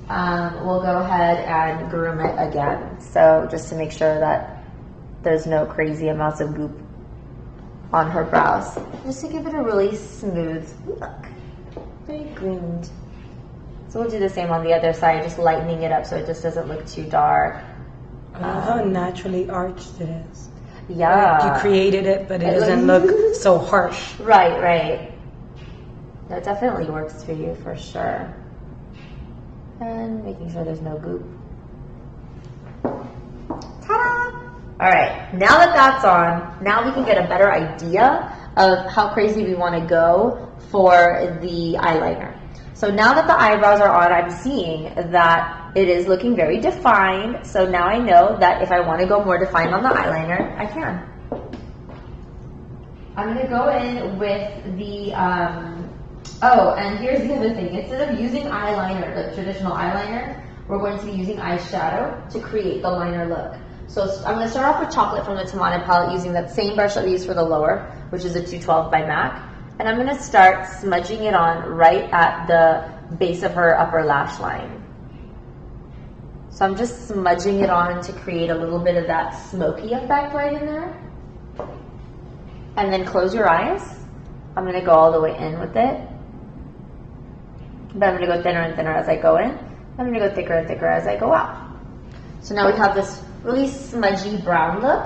we'll go ahead and groom it again. So just to make sure that there's no crazy amounts of goop on her brows. Just to give it a really smooth look. Very groomed. So we'll do the same on the other side, just lightening it up so it just doesn't look too dark. I love how naturally arched it is. Yeah. Like you created it, but it doesn't look so harsh. Right, right. That definitely works for you for sure. And making sure there's no goop. Ta-da! All right, now that that's on, now we can get a better idea of how crazy we want to go for the eyeliner. So now that the eyebrows are on, I'm seeing that it is looking very defined. So now I know that if I want to go more defined on the eyeliner, I can. I'm going to go in with the, oh, and here's the other thing. Instead of using eyeliner, the traditional eyeliner, we're going to be using eyeshadow to create the liner look. So I'm going to start off with Chocolate from the Tamana palette using that same brush that we used for the lower, which is a 212 by MAC. And I'm going to start smudging it on right at the base of her upper lash line. So I'm just smudging it on to create a little bit of that smoky effect right in there. And then close your eyes. I'm going to go all the way in with it. But I'm going to go thinner and thinner as I go in. I'm going to go thicker and thicker as I go out. So now we have this really smudgy brown look.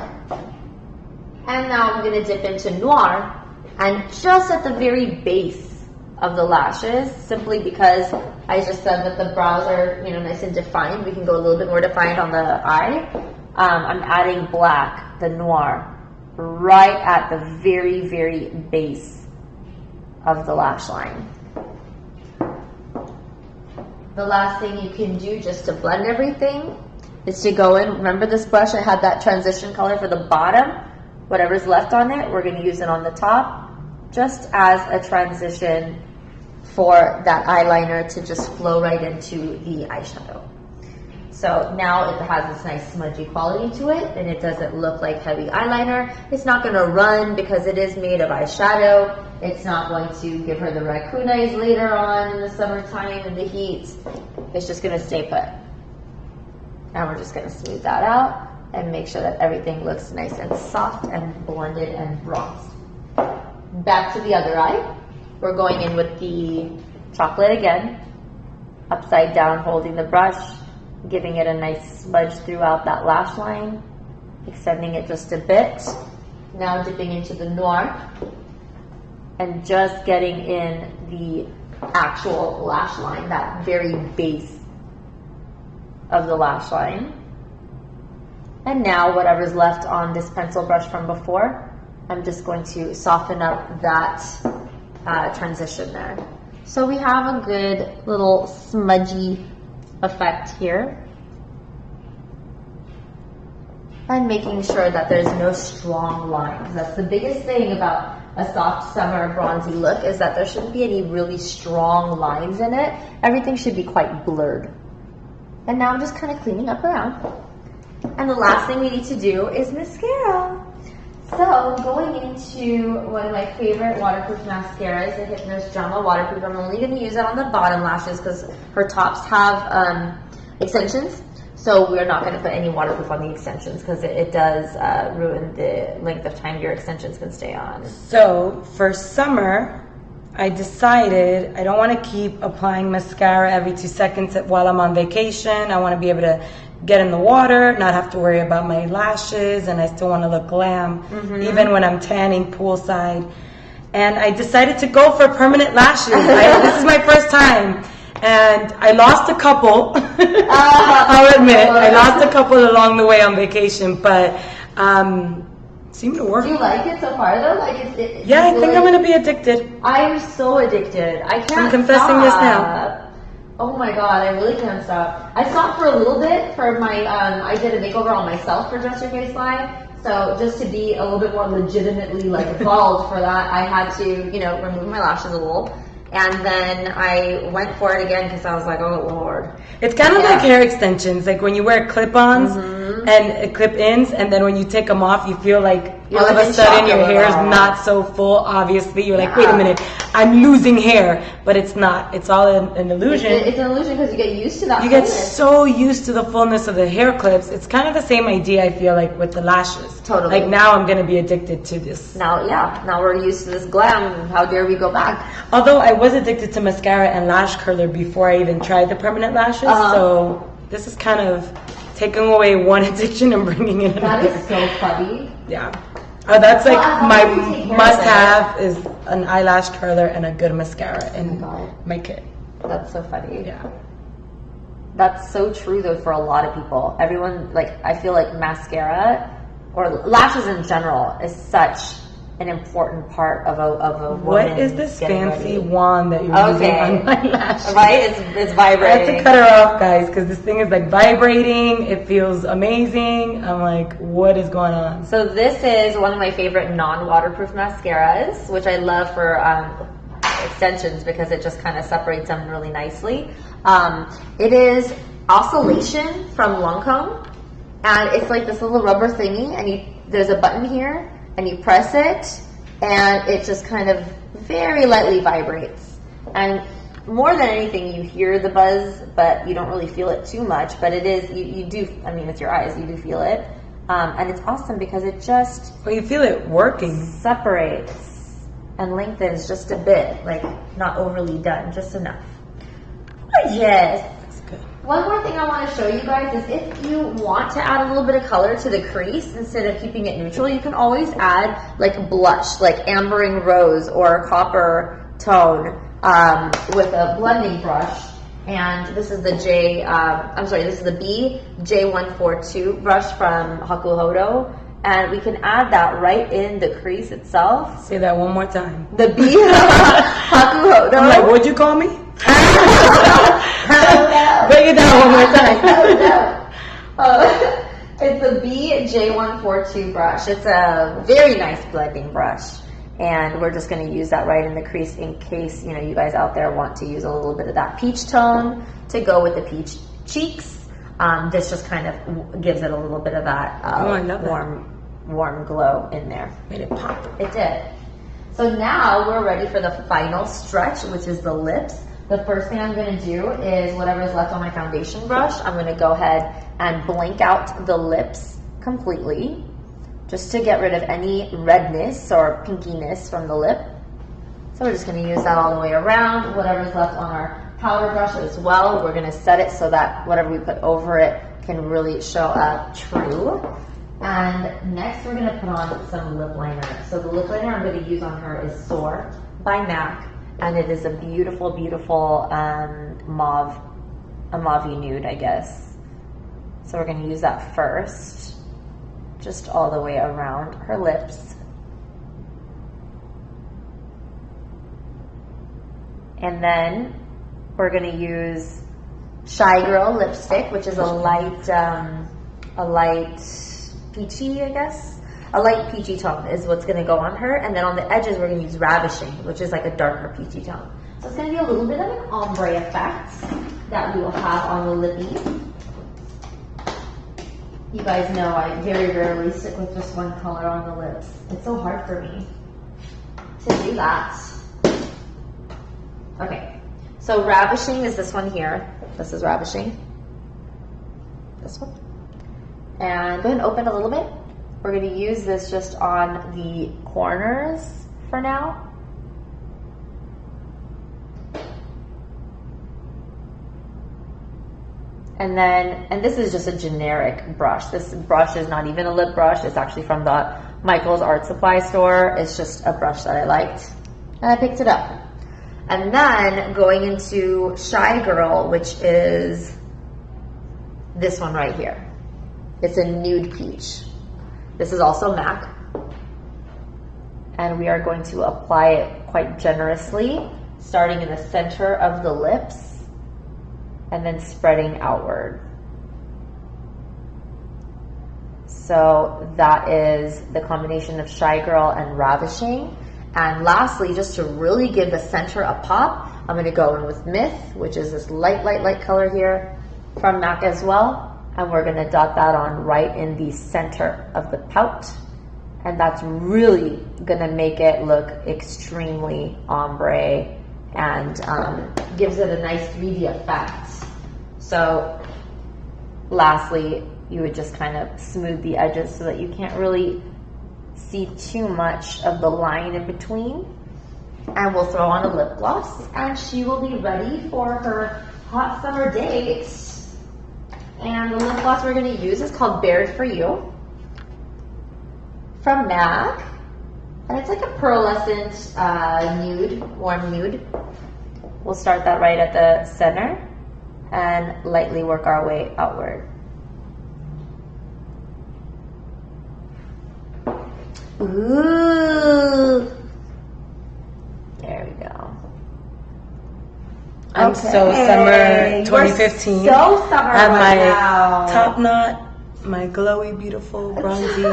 And now I'm going to dip into Noir, and just at the very base of the lashes, simply because I just said that the brows are, nice and defined. We can go a little bit more defined on the eye. I'm adding black, the Noir, right at the very, very base of the lash line. The last thing you can do just to blend everything is to go in. Remember this brush, I had that transition color for the bottom. Whatever's left on it, we're going to use it on the top, just as a transition for that eyeliner to just flow right into the eyeshadow. So now it has this nice smudgy quality to it, and it doesn't look like heavy eyeliner. It's not going to run because it is made of eyeshadow. It's not going to give her the raccoon eyes later on in the summertime in the heat. It's just going to stay put. And we're just going to smooth that out and make sure that everything looks nice and soft and blended and bronzed. Back to the other eye. We're going in with the chocolate again, upside down, holding the brush, giving it a nice smudge throughout that lash line, extending it just a bit. Now dipping into the noir and just getting in the actual lash line, that very base of the lash line. And now whatever's left on this pencil brush from before, I'm just going to soften up that transition there. So we have a good little smudgy effect here. And making sure that there's no strong lines. That's the biggest thing about a soft summer bronzy look, is that there shouldn't be any really strong lines in it. Everything should be quite blurred. And now I'm just kind of cleaning up around. And the last thing we need to do is mascara. So going into one of my favorite waterproof mascaras, the Hypnose Drama Waterproof. I'm only going to use it on the bottom lashes because her tops have extensions. So we're not going to put any waterproof on the extensions because it does ruin the length of time your extensions can stay on. So for summer, I decided I don't want to keep applying mascara every 2 seconds while I'm on vacation. I want to be able to get in the water, not have to worry about my lashes, and I still want to look glam, even when I'm tanning poolside. And I decided to go for permanent lashes. This is my first time. And I lost a couple. I'll admit, I lost a couple along the way on vacation, but seemed to work. Do you like it so far though? Yeah, I think I'm gonna be addicted. I'm so addicted. I can't. I'm confessing stop. this now. Oh my god, I really can't stop. I stopped for a little bit for my. I did a makeover on myself for Dress Your Face Live. So just to be a little bit more legitimately bald for that, I had to, remove my lashes a little. And then I went for it again because I was like, oh Lord. It's kind of like hair extensions, like when you wear clip-ons and clip-ins, and then when you take them off, you feel like all of a sudden your hair is not so full. Obviously, you're like, wait a minute, I'm losing hair, but it's not. It's all an illusion. It's an illusion because you get used to that. You get so used to the fullness of the hair clips. It's kind of the same idea, I feel like, with the lashes. Totally. Like now I'm gonna be addicted to this. Now we're used to this glam. How dare we go back? Although I was addicted to mascara and lash curler before I even tried the permanent lashes, so this is kind of taking away one addiction and bringing in another. That is so funny. Yeah. Oh, that's like my must-have is an eyelash curler and a good mascara in my kit. That's so funny. Yeah. That's so true though for a lot of people. Everyone, I feel like mascara or lashes in general is such an important part of a woman. What is this fancy wand that you're using on my lashes? Right? It's vibrating. I have to cut her off, guys, because this thing is vibrating. It feels amazing. I'm like, what is going on? So this is one of my favorite non-waterproof mascaras, which I love for extensions because it just kind of separates them really nicely. It is Oscillation from Lancome, and it's like this little rubber thingy, and there's a button here, and you press it, and it just kind of very lightly vibrates. And more than anything, you hear the buzz, but you don't really feel it too much. But it is, you do, it's your eyes, you do feel it. And it's awesome because it just... Well, you feel it working. Separates and lengthens just a bit, not overly done, just enough. Gorgeous. One more thing I want to show you guys is if you want to add a little bit of color to the crease instead of keeping it neutral, you can always add blush, like ambering rose or copper tone with a blending brush. And this is the this is the B J142 brush from Hakuhodo. And we can add that right in the crease itself. Say that one more time. The B Hakuhodo. I'm like, what'd you call me? Break it down one more time. It's the BJ142 brush. It's a very nice blending brush. And we're just going to use that right in the crease in case, you guys out there want to use a little bit of that peach tone to go with the peach cheeks. This just kind of gives it a little bit of that warm glow in there. Made it pop. It did. So now we're ready for the final stretch, which is the lips. The first thing I'm going to do is whatever's left on my foundation brush, I'm going to go ahead and blank out the lips completely, just to get rid of any redness or pinkiness from the lip. So we're just going to use that all the way around. Whatever's left on our powder brush as well, we're going to set it so that whatever we put over it can really show up true. And next we're going to put on some lip liner. So the lip liner I'm going to use on her is Soar by MAC. And it is a beautiful, beautiful mauve nude, I guess. So we're going to use that first, just all the way around her lips. And then we're going to use Shy Girl lipstick, which is a light peachy, I guess. A light peachy tone is what's going to go on her. And then on the edges, we're going to use Ravishing, which is like a darker peachy tone. So it's going to be a little bit of an ombre effect that we will have on the lippy. You guys know I very rarely stick with just one color on the lips. It's so hard for me to do that. Okay, so Ravishing is this one here. This is Ravishing. This one. And go ahead and open a little bit. We're going to use this just on the corners for now. And this is just a generic brush. This brush is not even a lip brush. It's actually from the Michael's Art Supply store. It's just a brush that I liked, and I picked it up. And then going into Shy Girl, which is this one right here. It's a nude peach. This is also MAC, and we are going to apply it quite generously, starting in the center of the lips and then spreading outward. So that is the combination of Shy Girl and Ravishing. And lastly, just to really give the center a pop, I'm going to go in with Myth, which is this light color here from MAC as well. And we're going to dot that on right in the center of the pout. And that's really going to make it look extremely ombre and gives it a nice 3D effect. So lastly, you would just kind of smooth the edges so that you can't really see too much of the line in between. And we'll throw on a lip gloss, and she will be ready for her hot summer date. And the lip gloss we're going to use is called Bared For You from MAC. And it's like a pearlescent nude, warm nude. We'll start that right at the center and lightly work our way outward. Ooh. There we go. I'm so summer 2015. You're so summer I have right my now. top knot, my glowy, beautiful, bronzy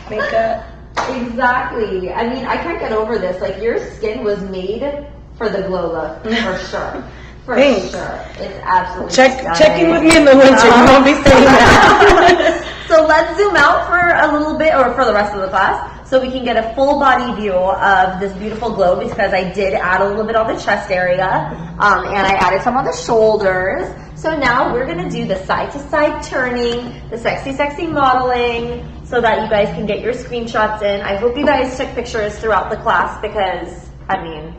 makeup. Exactly. I mean, I can't get over this. Like, your skin was made for the glow look, for sure. For Thanks. sure. It's absolutely Check in with me in the winter. You won't be saying that. So let's zoom out for a little bit, or for the rest of the class, so we can get a full body view of this beautiful glow, because I did add a little bit on the chest area, and I added some on the shoulders. So now we're gonna do the side to side turning, the sexy, sexy modeling, so that you guys can get your screenshots in. I hope you guys took pictures throughout the class, because, I mean,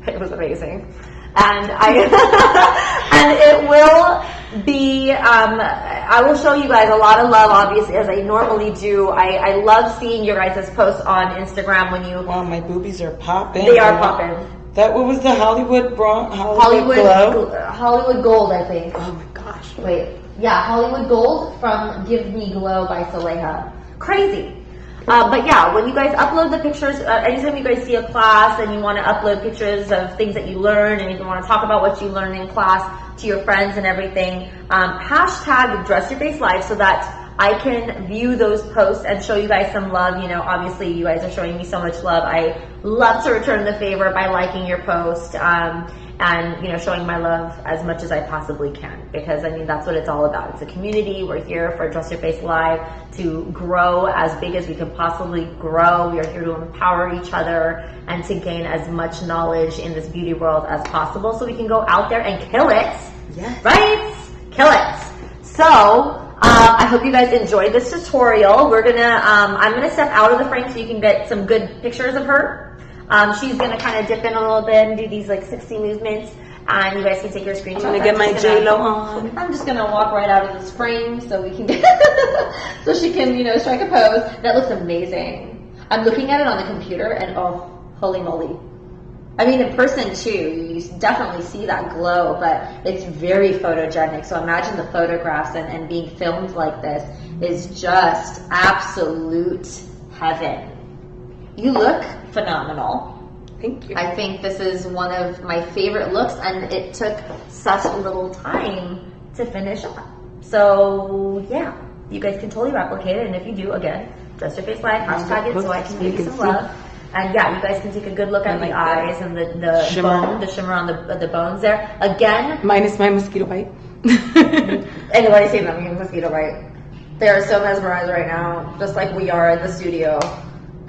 it was amazing. And and it will be, I will show you guys a lot of love, obviously, as I normally do. I love seeing your guys' posts on Instagram when you... Wow, my boobies are popping. They are popping. What was the Hollywood glow? Hollywood Gold, I think. Oh my gosh. Wait, yeah, Hollywood Gold from Give Me Glow by Soleha. Crazy. But yeah, when you guys upload the pictures, anytime you guys see a class and you want to upload pictures of things that you learn, and you want to talk about what you learned in class to your friends and everything, hashtag Dress Your Face Live, so that I can view those posts and show you guys some love. You know, obviously you guys are showing me so much love. I love to return the favor by liking your post. And you know, showing my love as much as I possibly can, because I mean that's what it's all about. It's a community. We're here for Dress Your Face Live to grow as big as we can possibly grow. We are here to empower each other and to gain as much knowledge in this beauty world as possible, so we can go out there and kill it. Yes. Right? Kill it. So I hope you guys enjoyed this tutorial. We're gonna I'm gonna step out of the frame so you can get some good pictures of her. She's gonna kind of dip in a little bit and do these like 60 movements, and you guys can take your screenshots. I'm gonna get my J-Lo on. I'm just gonna walk right out of this frame so we can get, so she can, you know, strike a pose. That looks amazing. I'm looking at it on the computer and oh, holy moly. I mean, in person too, you definitely see that glow, but it's very photogenic. So imagine the photographs and being filmed like this is just absolute heaven. You look phenomenal. Thank you. I think this is one of my favorite looks, and it took such a little time to finish up. So yeah, you guys can totally replicate it, and if you do, again, Dress Your Face Live, hashtag it so I can give you some love. And yeah, you guys can take a good look at the eyes and the shimmer. bone, the shimmer on the bones there. Again, minus my mosquito bite. anybody's seen them, mosquito bite. They are so mesmerized right now, just like we are in the studio.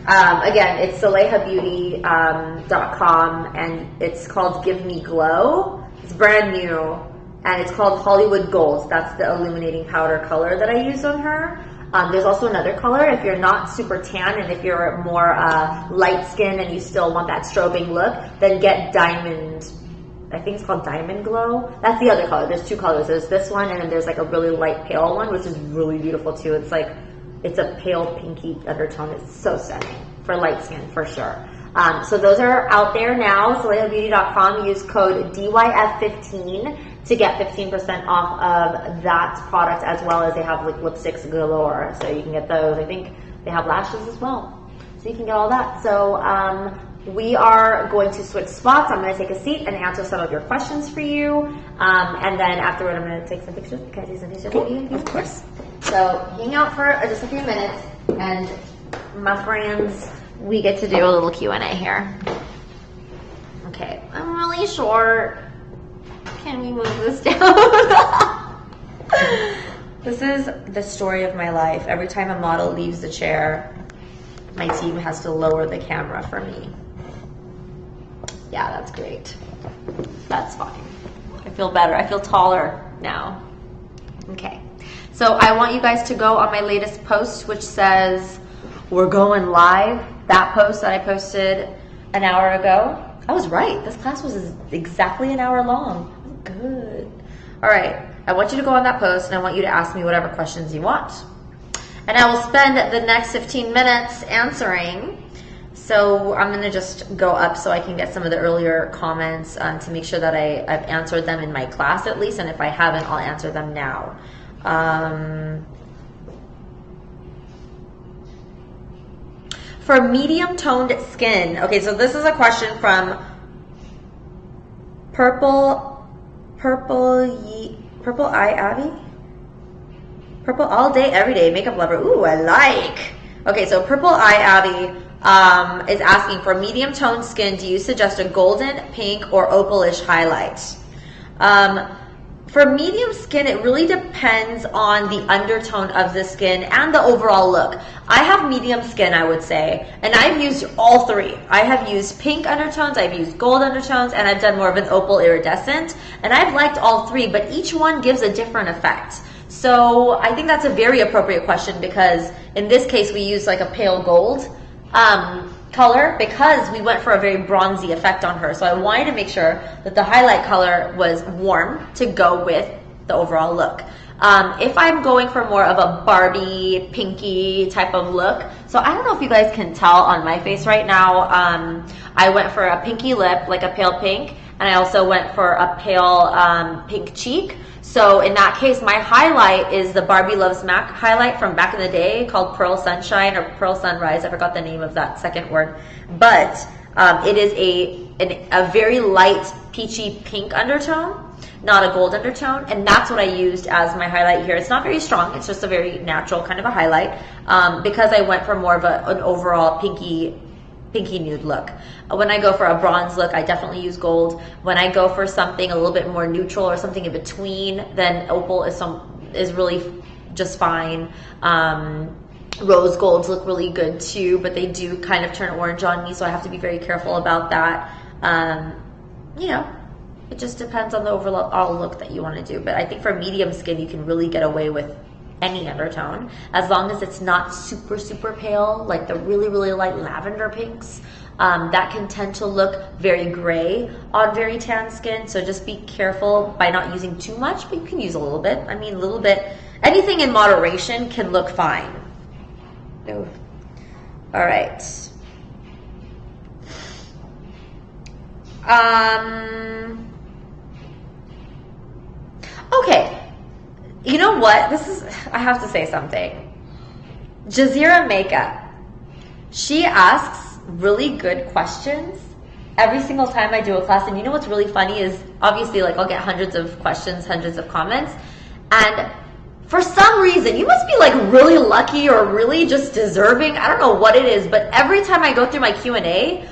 Again, it's SalehaBeauty.com, and it's called Give Me Glow. It's brand new, and it's called Hollywood Gold. That's the illuminating powder color that I used on her. There's also another color if you're not super tan, and if you're more light skin and you still want that strobing look, then get Diamond. I think it's called Diamond Glow. That's the other color. There's two colors. There's this one, and then there's like a really light pale one, which is really beautiful too. It's like, it's a pale pinky undertone. It's so stunning for light skin for sure. So those are out there now. SalehaBeauty.com. Use code DYF15 to get 15% off of that product, as well as they have like lipsticks galore. So you can get those. I think they have lashes as well. So you can get all that. So we are going to switch spots. I'm going to take a seat and answer some of your questions for you. And then afterward, I'm going to take some pictures. Can I take some pictures of you? Of course. So hang out for just a few minutes, and my friends, we get to do a little Q&A here. Okay, I'm really short. Can we move this down? This is the story of my life. Every time a model leaves the chair, my team has to lower the camera for me. Yeah, that's great. That's fine. I feel better. I feel taller now. Okay. So I want you guys to go on my latest post, which says, we're going live. That post that I posted an hour ago. I was right. This class was exactly an hour long. Good. All right. I want you to go on that post, and I want you to ask me whatever questions you want. And I will spend the next 15 minutes answering. So I'm going to just go up so I can get some of the earlier comments to make sure that I've answered them in my class at least. And if I haven't, I'll answer them now. For medium toned skin. Okay, so this is a question from Purple Eye Abby? Purple all day, every day, makeup lover. Ooh, I like. Okay, so Purple Eye Abby is asking, for medium toned skin, do you suggest a golden, pink, or opalish highlight? For medium skin, it really depends on the undertone of the skin and the overall look. I have medium skin, I would say, and I've used all three. I have used pink undertones, I've used gold undertones, and I've done more of an opal iridescent, and I've liked all three, but each one gives a different effect. So I think that's a very appropriate question, because in this case, we used like a pale gold color because we went for a very bronzy effect on her. So I wanted to make sure that the highlight color was warm to go with the overall look. If I'm going for more of a Barbie, pinky type of look, so I don't know if you guys can tell on my face right now, I went for a pinky lip, like a pale pink, and I also went for a pale pink cheek. So in that case, my highlight is the Barbie Loves Mac highlight from back in the day called Pearl Sunshine or Pearl Sunrise. I forgot the name of that second word. But it is a very light peachy pink undertone. not a gold undertone, and that's what I used as my highlight here. It's not very strong, it's just a very natural kind of a highlight, because I went for more of an overall pinky nude look. When I go for a bronze look, I definitely use gold. When I go for something a little bit more neutral or something in between, then opal is really just fine. Rose golds look really good too, but they do kind of turn orange on me, so I have to be very careful about that. You know, it just depends on the overall look that you want to do. But I think for medium skin, you can really get away with any undertone, as long as it's not super, super pale, like the really, really light lavender pinks. That can tend to look very gray on very tan skin, so just be careful by not using too much, but you can use a little bit. I mean, a little bit, anything in moderation can look fine. Ooh. All right. Okay. You know what? I have to say something. Jazeera Makeup. She asks really good questions every single time I do a class. And you know what's really funny is, obviously, like, I'll get hundreds of questions, hundreds of comments. And for some reason, you must be like really lucky or really just deserving. I don't know what it is, but every time I go through my Q&A,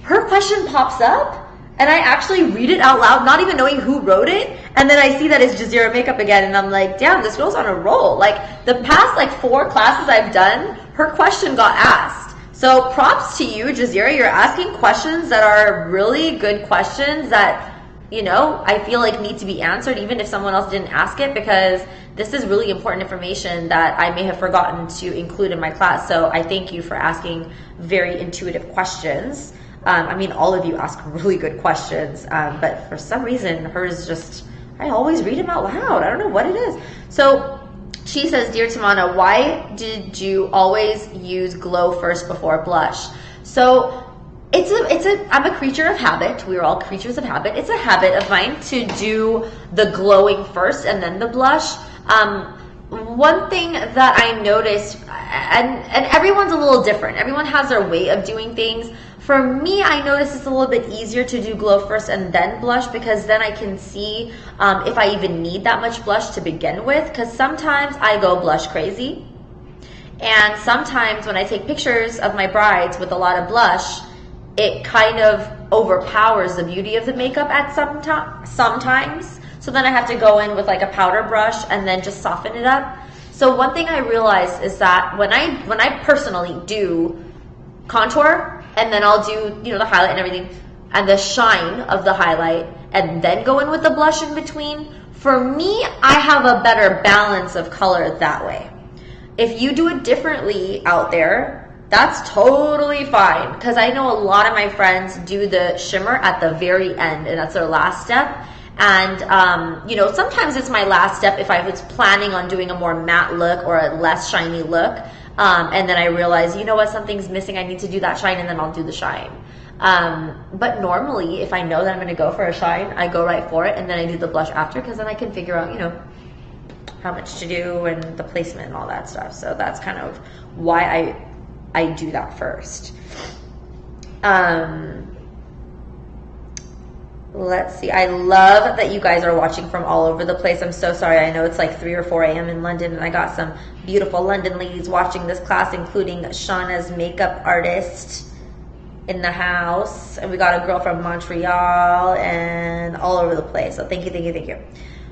her question pops up and I actually read it out loud, not even knowing who wrote it. And then I see that it's Jazeera Makeup again, and I'm like, damn, this girl's on a roll. Like, the past 4 classes I've done, her question got asked. So props to you, Jazeera. You're asking questions that are really good questions that, you know, I feel like need to be answered even if someone else didn't ask it, because this is really important information that I may have forgotten to include in my class. So I thank you for asking very intuitive questions. I mean, all of you ask really good questions, but for some reason, hers just, I always read them out loud. I don't know what it is. So she says, Dear Tamana, why did you always use glow first before blush? So I'm a creature of habit. We're all creatures of habit. It's a habit of mine to do the glowing first and then the blush. One thing that I noticed, and everyone's a little different. Everyone has their way of doing things. For me, I notice it's a little bit easier to do glow first and then blush, because then I can see if I even need that much blush to begin with, because sometimes I go blush crazy. And sometimes when I take pictures of my brides with a lot of blush, it kind of overpowers the beauty of the makeup at sometimes. So then I have to go in with like a powder brush and then just soften it up. So one thing I realized is that when I personally do contour, and then I'll do, you know, the highlight and everything, and the shine of the highlight, and then go in with the blush in between, for me, I have a better balance of color that way. If you do it differently out there, that's totally fine, because I know a lot of my friends do the shimmer at the very end, and that's their last step. And, you know, sometimes it's my last step if I was planning on doing a more matte look or a less shiny look. And then I realize, you know what, something's missing, I need to do that shine, and then I'll do the shine. But normally, if I know that I'm going to go for a shine, I go right for it, and then I do the blush after, because then I can figure out, you know, how much to do and the placement and all that stuff. So that's kind of why I do that first. Let's see. I love that you guys are watching from all over the place. I'm so sorry. I know it's like 3 or 4 a.m. in London, and I got some beautiful London ladies watching this class, including Shauna's makeup artist in the house. And we got a girl from Montreal and all over the place. So thank you, thank you, thank you.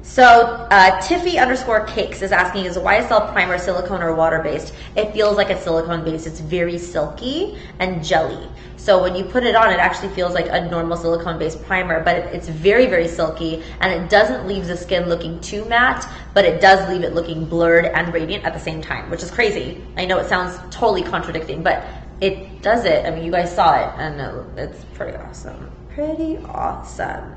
So Tiffy_cakes is asking, is YSL primer silicone or water-based? It feels like it's silicone-based. It's very silky and jelly. So when you put it on, it actually feels like a normal silicone-based primer, but it's very, very silky, and it doesn't leave the skin looking too matte, but it does leave it looking blurred and radiant at the same time, which is crazy. I know it sounds totally contradicting, but it does it. I mean, you guys saw it, and it's pretty awesome. Pretty awesome.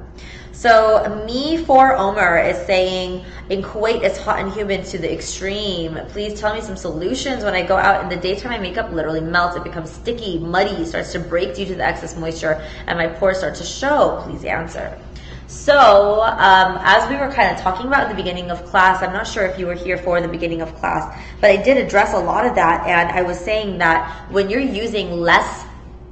So Me4Omer is saying, in Kuwait it's hot and humid to the extreme. Please tell me some solutions. When I go out in the daytime, my makeup literally melts. It becomes sticky, muddy, starts to break due to the excess moisture, and my pores start to show. Please answer. So as we were kind of talking about at the beginning of class, I'm not sure if you were here for the beginning of class, but I did address a lot of that, and I was saying that when you're using less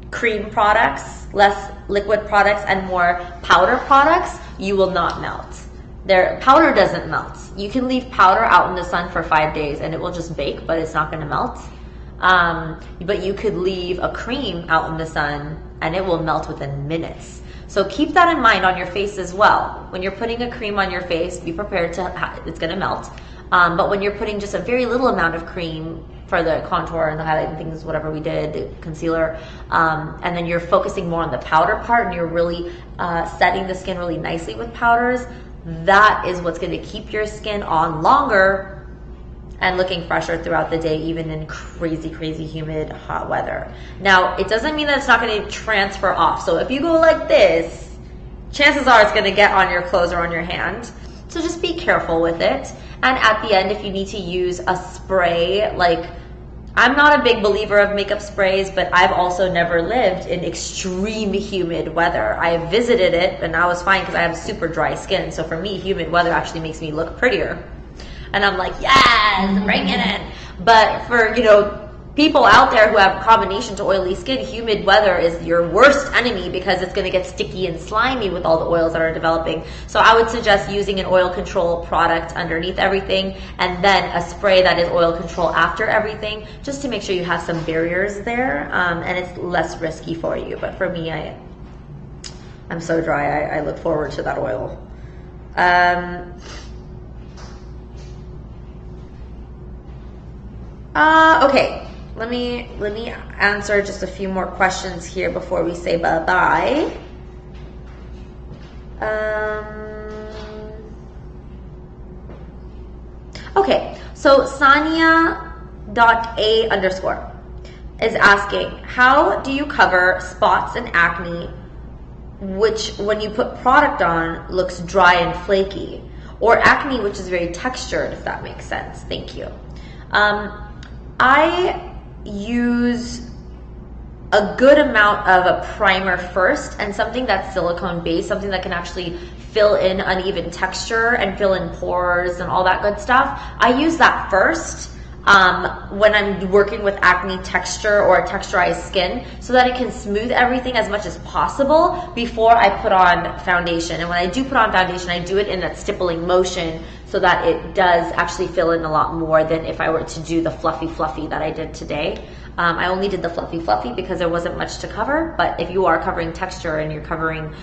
cream products, less liquid products, and more powder products, you will not melt. Their powder doesn't melt. You can leave powder out in the sun for 5 days and it will just bake, but it's not going to melt. But you could leave a cream out in the sun and it will melt within minutes. So keep that in mind on your face as well. When you're putting a cream on your face, be prepared it's going to melt. But when you're putting just a very little amount of cream for the contour and the highlight and things, whatever we did, the concealer, and then you're focusing more on the powder part and you're really setting the skin really nicely with powders, that is what's going to keep your skin on longer and looking fresher throughout the day, even in crazy, crazy humid, hot weather. Now, it doesn't mean that it's not going to transfer off. So if you go like this, chances are it's going to get on your clothes or on your hand. So just be careful with it. And at the end, if you need to use a spray, like, I'm not a big believer of makeup sprays, but I've also never lived in extreme humid weather. I have visited it and I was fine because I have super dry skin. So for me, humid weather actually makes me look prettier. And I'm like, yes, bring it in. But for, people out there who have combination to oily skin, humid weather is your worst enemy because it's going to get sticky and slimy with all the oils that are developing. So I would suggest using an oil control product underneath everything and then a spray that is oil control after everything, just to make sure you have some barriers there, and it's less risky for you. But for me, I'm so dry, I look forward to that oil. Okay, let me answer just a few more questions here before we say bye-bye. Okay, so Sania.A_ is asking, how do you cover spots and acne, which when you put product on looks dry and flaky, or acne which is very textured, if that makes sense? Thank you. I use a good amount of a primer first, and something that's silicone based, something that can actually fill in uneven texture and fill in pores and all that good stuff. I use that first when I'm working with acne texture or texturized skin, so that it can smooth everything as much as possible before I put on foundation. And when I do put on foundation, I do it in that stippling motion so that it does actually fill in a lot more than if I were to do the fluffy that I did today. I only did the fluffy because there wasn't much to cover, but if you are covering texture and you're covering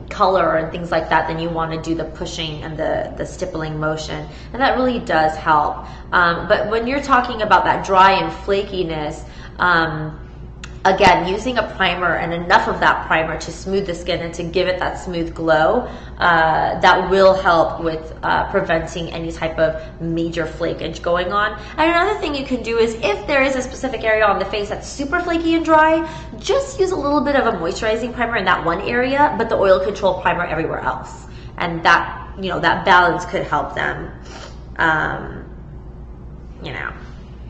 color and things like that, then you want to do the pushing and the stippling motion, and that really does help. But when you're talking about that dry and flakiness, again, using a primer and enough of that primer to smooth the skin and to give it that smooth glow, that will help with preventing any type of major flakage going on. And another thing you can do is, if there is a specific area on the face that's super flaky and dry, just use a little bit of a moisturizing primer in that one area, but the oil control primer everywhere else. And that, that balance could help them,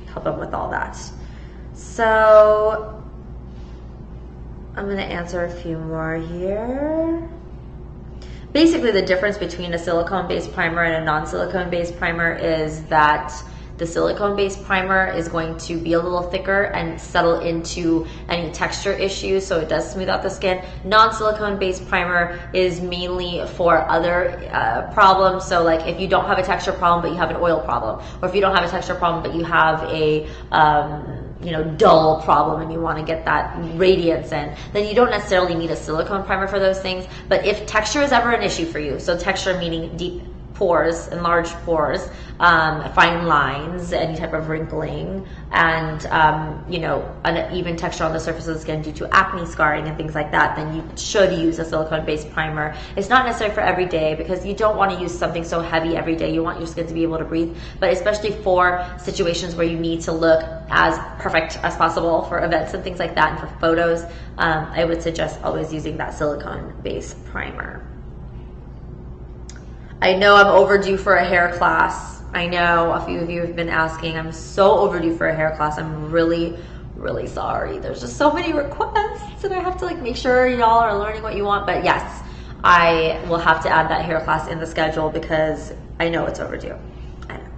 help them with all that. So I'm going to answer a few more here. Basically, the difference between a silicone-based primer and a non-silicone-based primer is that the silicone-based primer is going to be a little thicker and settle into any texture issues, so it does smooth out the skin. Non-silicone-based primer is mainly for other problems. So like if you don't have a texture problem but you have an oil problem, or if you don't have a texture problem but you have a dull problem and you want to get that radiance in, then you don't necessarily need a silicone primer for those things. But if texture is ever an issue for you, so texture meaning deep pores, enlarged pores, fine lines, any type of wrinkling, and uneven texture on the surface of the skin due to acne scarring and things like that, then you should use a silicone-based primer. It's not necessary for every day because you don't want to use something so heavy every day. You want your skin to be able to breathe, but especially for situations where you need to look as perfect as possible for events and things like that, and for photos, I would suggest always using that silicone-based primer. I know I'm overdue for a hair class. I know a few of you have been asking. I'm so overdue for a hair class. I'm really, really sorry. There's just so many requests and I have to make sure y'all are learning what you want. But yes, I will have to add that hair class in the schedule because I know it's overdue. I know.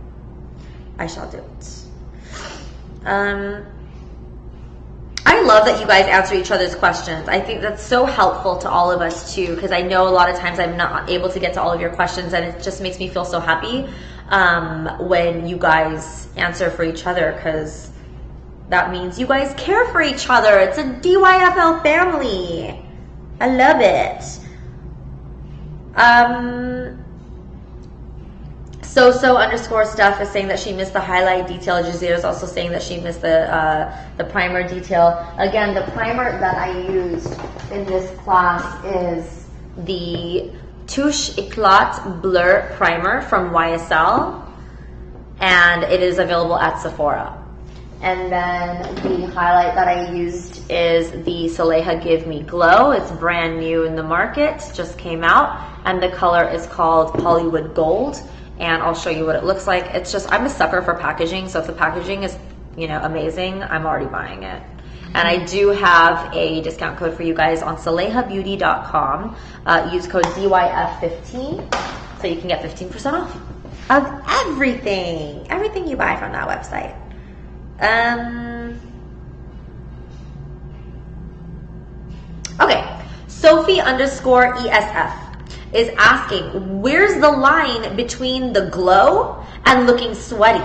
I shall do it. I love that you guys answer each other's questions. I think that's so helpful to all of us too, because I know a lot of times I'm not able to get to all of your questions, and it just makes me feel so happy when you guys answer for each other, because that means you guys care for each other. It's a DYFL family. I love it. So_stuff is saying that she missed the highlight detail. Jazira is also saying that she missed the primer detail. Again, the primer that I used in this class is the Touche Eclat Blur Primer from YSL, and it is available at Sephora. And then the highlight that I used is the Saleha Give Me Glow. It's brand new in the market, just came out, and the color is called Hollywood Gold. And I'll show you what it looks like. It's just, I'm a sucker for packaging, so if the packaging is, you know, amazing, I'm already buying it. And I do have a discount code for you guys on SalehaBeauty.com. Use code DYF15 so you can get 15% off of everything you buy from that website. Okay, Sophie_ESF is asking, where's the line between the glow and looking sweaty?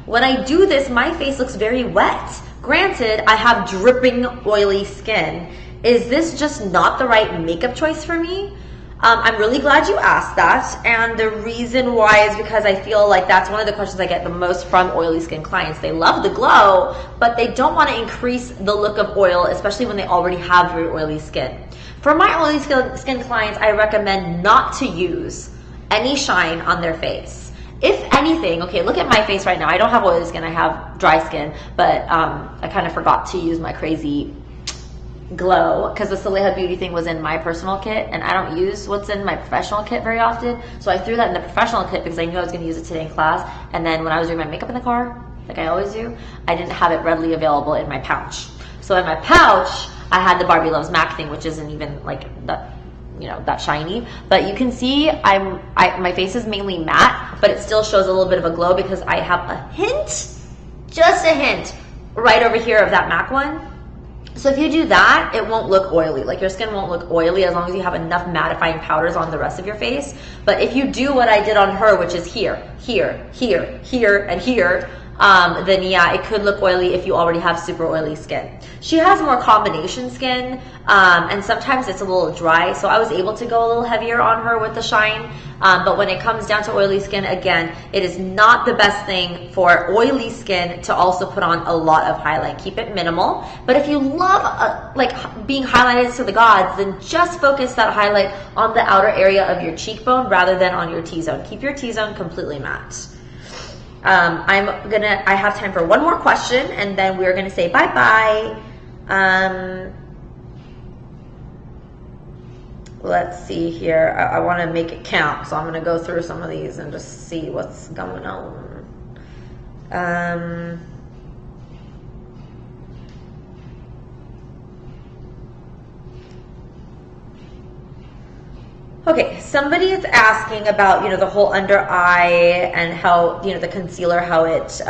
When I do this, my face looks very wet. Granted, I have dripping oily skin. Is this just not the right makeup choice for me? I'm really glad you asked that, and the reason why is because I feel like that's one of the questions I get the most from oily skin clients. They love the glow, but they don't want to increase the look of oil, especially when they already have very oily skin. For my oily skin clients, I recommend not to use any shine on their face. If anything, okay, look at my face right now. I don't have oily skin, I have dry skin, but I kind of forgot to use my crazy glow because the Saleha Beauty thing was in my personal kit, and I don't use what's in my professional kit very often, so I threw that in the professional kit because I knew I was going to use it today in class. And then when I was doing my makeup in the car, like I always do, I didn't have it readily available in my pouch. So in my pouch I had the Barbie Loves MAC thing, which isn't even like that, you know, that shiny, but you can see my face is mainly matte, but it still shows a little bit of a glow because I have a hint, just a hint, right over here of that MAC one. So if you do that, it won't look oily. Like your skin won't look oily as long as you have enough mattifying powders on the rest of your face. But if you do what I did on her, which is here, here, here, here, and here, then yeah, it could look oily if you already have super oily skin. She has more combination skin, and sometimes it's a little dry, so I was able to go a little heavier on her with the shine. But when it comes down to oily skin, again, it is not the best thing for oily skin to also put on a lot of highlight. Keep it minimal. But if you love like being highlighted to the gods, then just focus that highlight on the outer area of your cheekbone rather than on your T-zone. Keep your T-zone completely matte. I have time for one more question, and then we're gonna say bye-bye. Let's see here. I want to make it count, so I'm going to go through some of these and just see what's going on. Okay, somebody is asking about, you know, the whole under eye and how, you know, the concealer, how it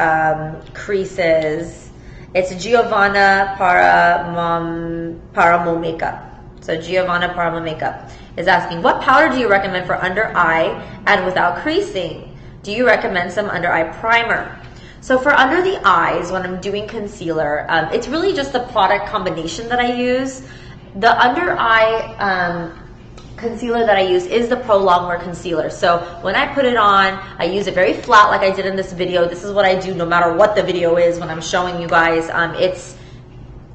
creases. It's Giovanna Paramo Makeup. So Giovanna Parma Makeup is asking, what powder do you recommend for under eye and without creasing? Do you recommend some under eye primer? So for under the eyes, when I'm doing concealer, it's really just the product combination that I use. The under eye concealer that I use is the Pro Longwear Concealer. So when I put it on, I use it very flat like I did in this video. This is what I do no matter what the video is when I'm showing you guys. It's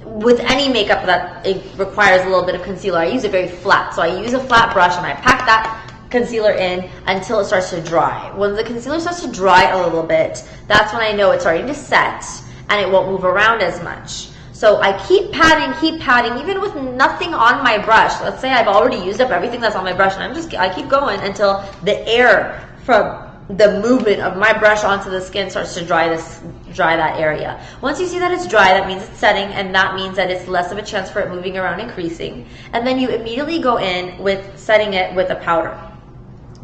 with any makeup that it requires a little bit of concealer, I use it very flat. So I use a flat brush and I pack that concealer in until it starts to dry. When the concealer starts to dry a little bit, that's when I know it's starting to set and it won't move around as much. So I keep patting, even with nothing on my brush. Let's say I've already used up everything that's on my brush, and I keep going until the air from the movement of my brush onto the skin starts to dry that area. Once you see that it's dry, that means it's setting, and that means that it's less of a chance for it moving around and creasing. And then you immediately go in with setting it with a powder.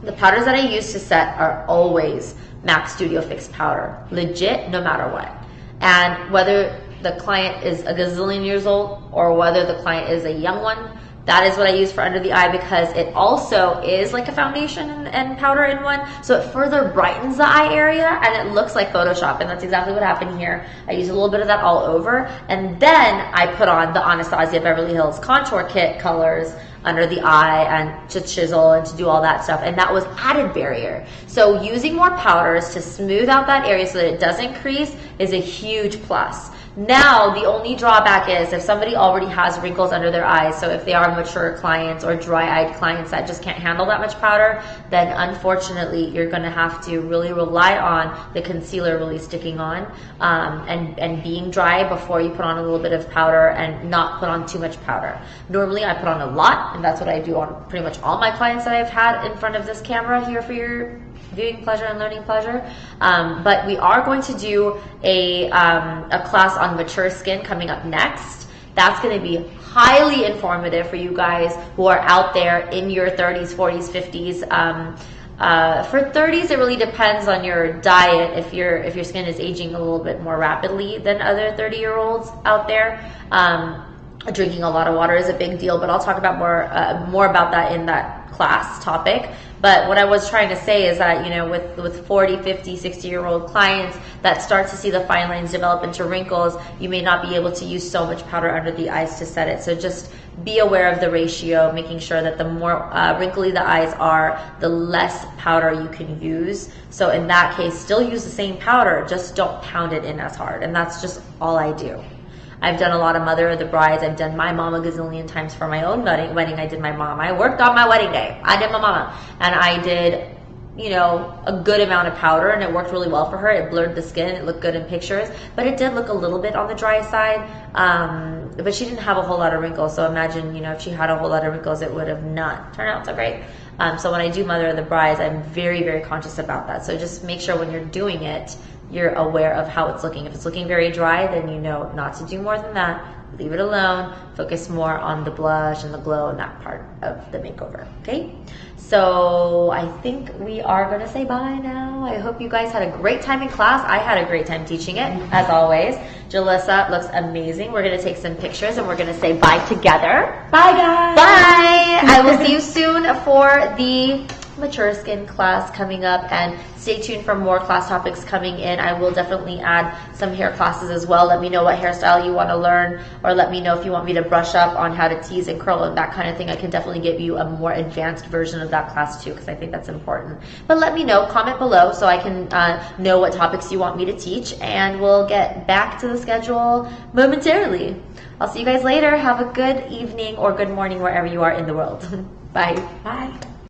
The powders that I use to set are always MAC Studio Fix powder, legit, no matter what. And whether the client is a gazillion years old or whether the client is a young one. That is what I use for under the eye because it also is like a foundation and powder in one. So it further brightens the eye area and it looks like Photoshop. And that's exactly what happened here. I use a little bit of that all over. And then I put on the Anastasia Beverly Hills Contour Kit colors under the eye and to chisel and to do all that stuff. And that was added barrier. So using more powders to smooth out that area so that it doesn't crease is a huge plus. Now, the only drawback is if somebody already has wrinkles under their eyes, so if they are mature clients or dry-eyed clients that just can't handle that much powder, then unfortunately, you're going to have to really rely on the concealer really sticking on and being dry before you put on a little bit of powder and not put on too much powder. Normally, I put on a lot, and that's what I do on pretty much all my clients that I've had in front of this camera here for your viewing pleasure and learning pleasure. But we are going to do a class on mature skin coming up next. That's going to be highly informative for you guys who are out there in your 30s, 40s, 50s. For 30s, it really depends on your diet. If your skin is aging a little bit more rapidly than other 30-year-olds out there, drinking a lot of water is a big deal. But I'll talk about more about that in that class topic. But what I was trying to say is that, you know, with 40, 50, 60-year-old clients that start to see the fine lines develop into wrinkles, you may not be able to use so much powder under the eyes to set it. So just be aware of the ratio, making sure that the more wrinkly the eyes are, the less powder you can use. So in that case, still use the same powder, just don't pound it in as hard. And that's just all I do. I've done a lot of Mother of the Brides. I've done my mom a gazillion times for my own wedding. I did my mom. I worked on my wedding day. I did my mama. And I did, you know, a good amount of powder, and it worked really well for her. It blurred the skin. It looked good in pictures. But it did look a little bit on the dry side. But she didn't have a whole lot of wrinkles. So imagine, you know, if she had a whole lot of wrinkles, it would have not turned out so great. So when I do Mother of the Brides, I'm very, very conscious about that. So just make sure when you're doing it, you're aware of how it's looking. If it's looking very dry, then you know not to do more than that. Leave it alone. Focus more on the blush and the glow and that part of the makeover, okay? So I think we are going to say bye now. I hope you guys had a great time in class. I had a great time teaching it, as always. Jalissa looks amazing. We're going to take some pictures and we're going to say bye together. Bye, guys. Bye. I will see you soon for the mature skin class coming up, and stay tuned for more class topics coming in. I will definitely add some hair classes as well. Let me know what hairstyle you want to learn, or let me know if you want me to brush up on how to tease and curl and that kind of thing. I can definitely give you a more advanced version of that class too, because I think that's important. But let me know, comment below so I can know what topics you want me to teach, and we'll get back to the schedule momentarily. I'll see you guys later. Have a good evening or good morning wherever you are in the world. Bye. Bye.